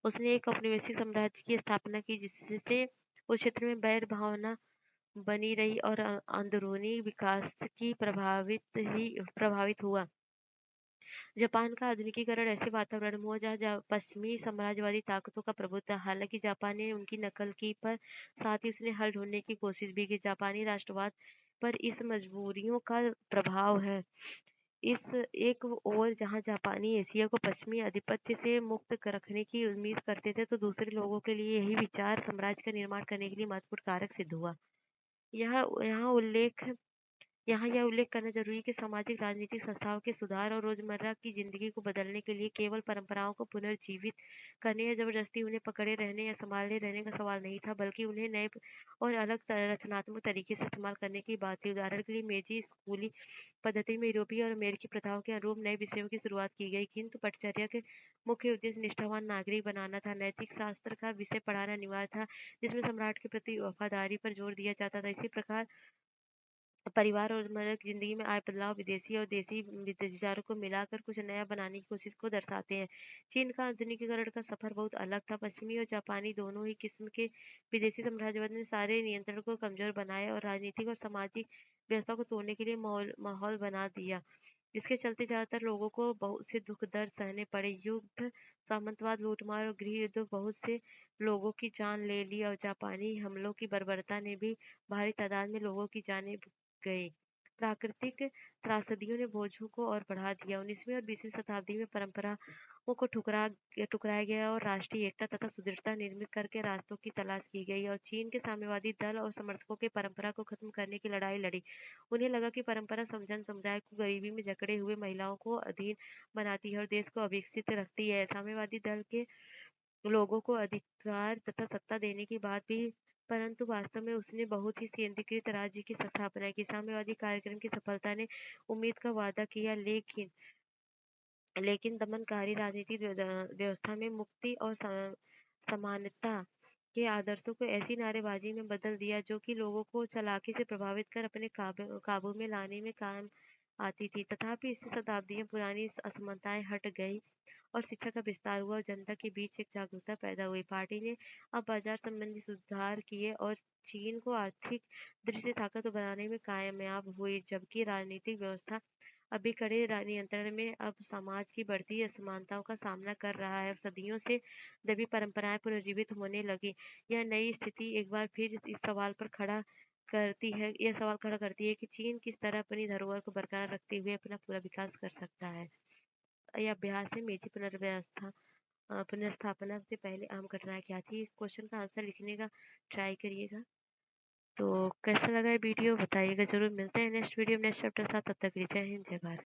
उसने एक औपनिवेशिक साम्राज्य की स्थापना की, जिससे उस क्षेत्र में वैर भावना बनी रही और अंदरूनी विकास की प्रभावित हुआ। जापान का आधुनिकीकरण ऐसे वातावरण में हुआ जहाँ पश्चिमी साम्राज्यवादी ताकतों का प्रभुत्व था। हालांकि जापान ने उनकी नकल की, पर साथ ही उसने हल ढूंढने की कोशिश भी की। जापानी राष्ट्रवाद पर इस मजबूरियों का प्रभाव है। इस एक ओर जहां जापानी एशिया को पश्चिमी आधिपत्य से मुक्त रखने की उम्मीद करते थे, तो दूसरे लोगों के लिए यही विचार साम्राज्य का निर्माण करने के लिए महत्वपूर्ण कारक सिद्ध हुआ। यहाँ यहाँ उल्लेख यहाँ यह उल्लेख करना ज़रूरी है कि सामाजिक राजनीतिक संस्थाओं के सुधार और रोज़मर्रा की ज़िंदगी को बदलने के लिए केवल परंपराओं को पुनर्जीवित करने या ज़बरदस्ती उन्हें पकड़े रहने या सँभाले रहने का सवाल नहीं था, बल्कि उन्हें नए और अलग रचनात्मक तरीके से इस्तेमाल करने की बात थी। उदाहरण के लिए मेजी स्कूली पद्धति में यूरोपीय और अमेरिकी प्रथाओं के अनुरूप नए विषयों की शुरुआत की गई, किंतु पटचर्या के मुख्य उद्देश्य निष्ठावान नागरिक बनाना था। नैतिक शास्त्र का विषय पढ़ाना अनिवार्य था, जिसमें सम्राट के प्रति वफादारी पर जोर दिया जाता था। इसी प्रकार परिवार और रोजमर्रा की जिंदगी में आए बदलाव विदेशी और देसी विचारों को मिलाकर कुछ नया बनाने की कोशिश को दर्शाते हैं। चीन का आधुनिकीकरण का सफर बहुत अलग था। पश्चिमी और जापानी दोनों ही किस्म के विदेशी साम्राज्यवाद ने सारे नियंत्रण को कमजोर बनाया और राजनीतिक और सामाजिक व्यवस्था को तोड़ने के लिए माहौल माहौल बना दिया, जिसके चलते ज्यादातर लोगों को बहुत से दुख दर्द सहने पड़े। युद्ध, सामंतवाद, लूटमार और गृह युद्ध बहुत से लोगों की जान ले ली और जापानी हमलों की बर्बरता ने भी भारी तादाद में लोगों की जानें गए। प्राकृतिक त्रासदियों ने बोझों को और बढ़ा दिया। 19वीं और 20वीं शताब्दी में परंपराओं को ठुकराया गया और राष्ट्रीय एकता तथा सुदृढ़ता निर्मित करके रास्तों की तलाश की गई और चीन के साम्यवादी दल और समर्थकों के परंपरा को खत्म करने की लड़ाई लड़ी। उन्हें लगा कि परंपरा समजन समुदाय को गरीबी में जकड़े हुए महिलाओं को अधीन बनाती है और देश को अविकसित रखती है। साम्यवादी दल के लोगों को अधिकार तथा सत्ता देने की बात भी, परंतु वास्तव में उसने बहुत ही केंद्रीकृत राज्य की स्थापना की। साम्यवादी कार्यक्रम की सफलता ने उम्मीद का वादा किया, लेकिन लेकिन दमनकारी राजनीतिक व्यवस्था में मुक्ति और समानता के आदर्शों को ऐसी नारेबाजी में बदल दिया जो कि लोगों को चालाकी से प्रभावित कर अपने काबू में लाने में काम आती थी। तथापि इससे शताब्दियां पुरानी असमानताएं हट गई और शिक्षा का विस्तार हुआ और जनता के बीच एक जागरूकता पैदा हुई। पार्टी ने अब बाजार संबंधी सुधार किए और चीन को आर्थिक दृष्टि से ताकतवर बनाने में कामयाब हुई, जबकि राजनीतिक व्यवस्था अभी कड़े नियंत्रण में अब समाज की बढ़ती असमानताओं का सामना कर रहा है। सदियों से दबी परंपराएं पुनर्जीवित होने लगी। यह नई स्थिति एक बार फिर इस सवाल खड़ा करती है कि चीन किस तरह अपनी धरोहर को बरकरार रखते हुए अपना पूरा विकास कर सकता है। यह अभ्यास है मेजी पुनर्स्थापना से पहले आम घटनाएं क्या थी। इस क्वेश्चन का आंसर लिखने का ट्राई करिएगा। तो कैसा लगा ये वीडियो बताइएगा जरूर। मिलते हैं नेक्स्ट वीडियो नेक्स्ट चैप्टर के साथ। तब तक के लिए जय हिंद जय भारत।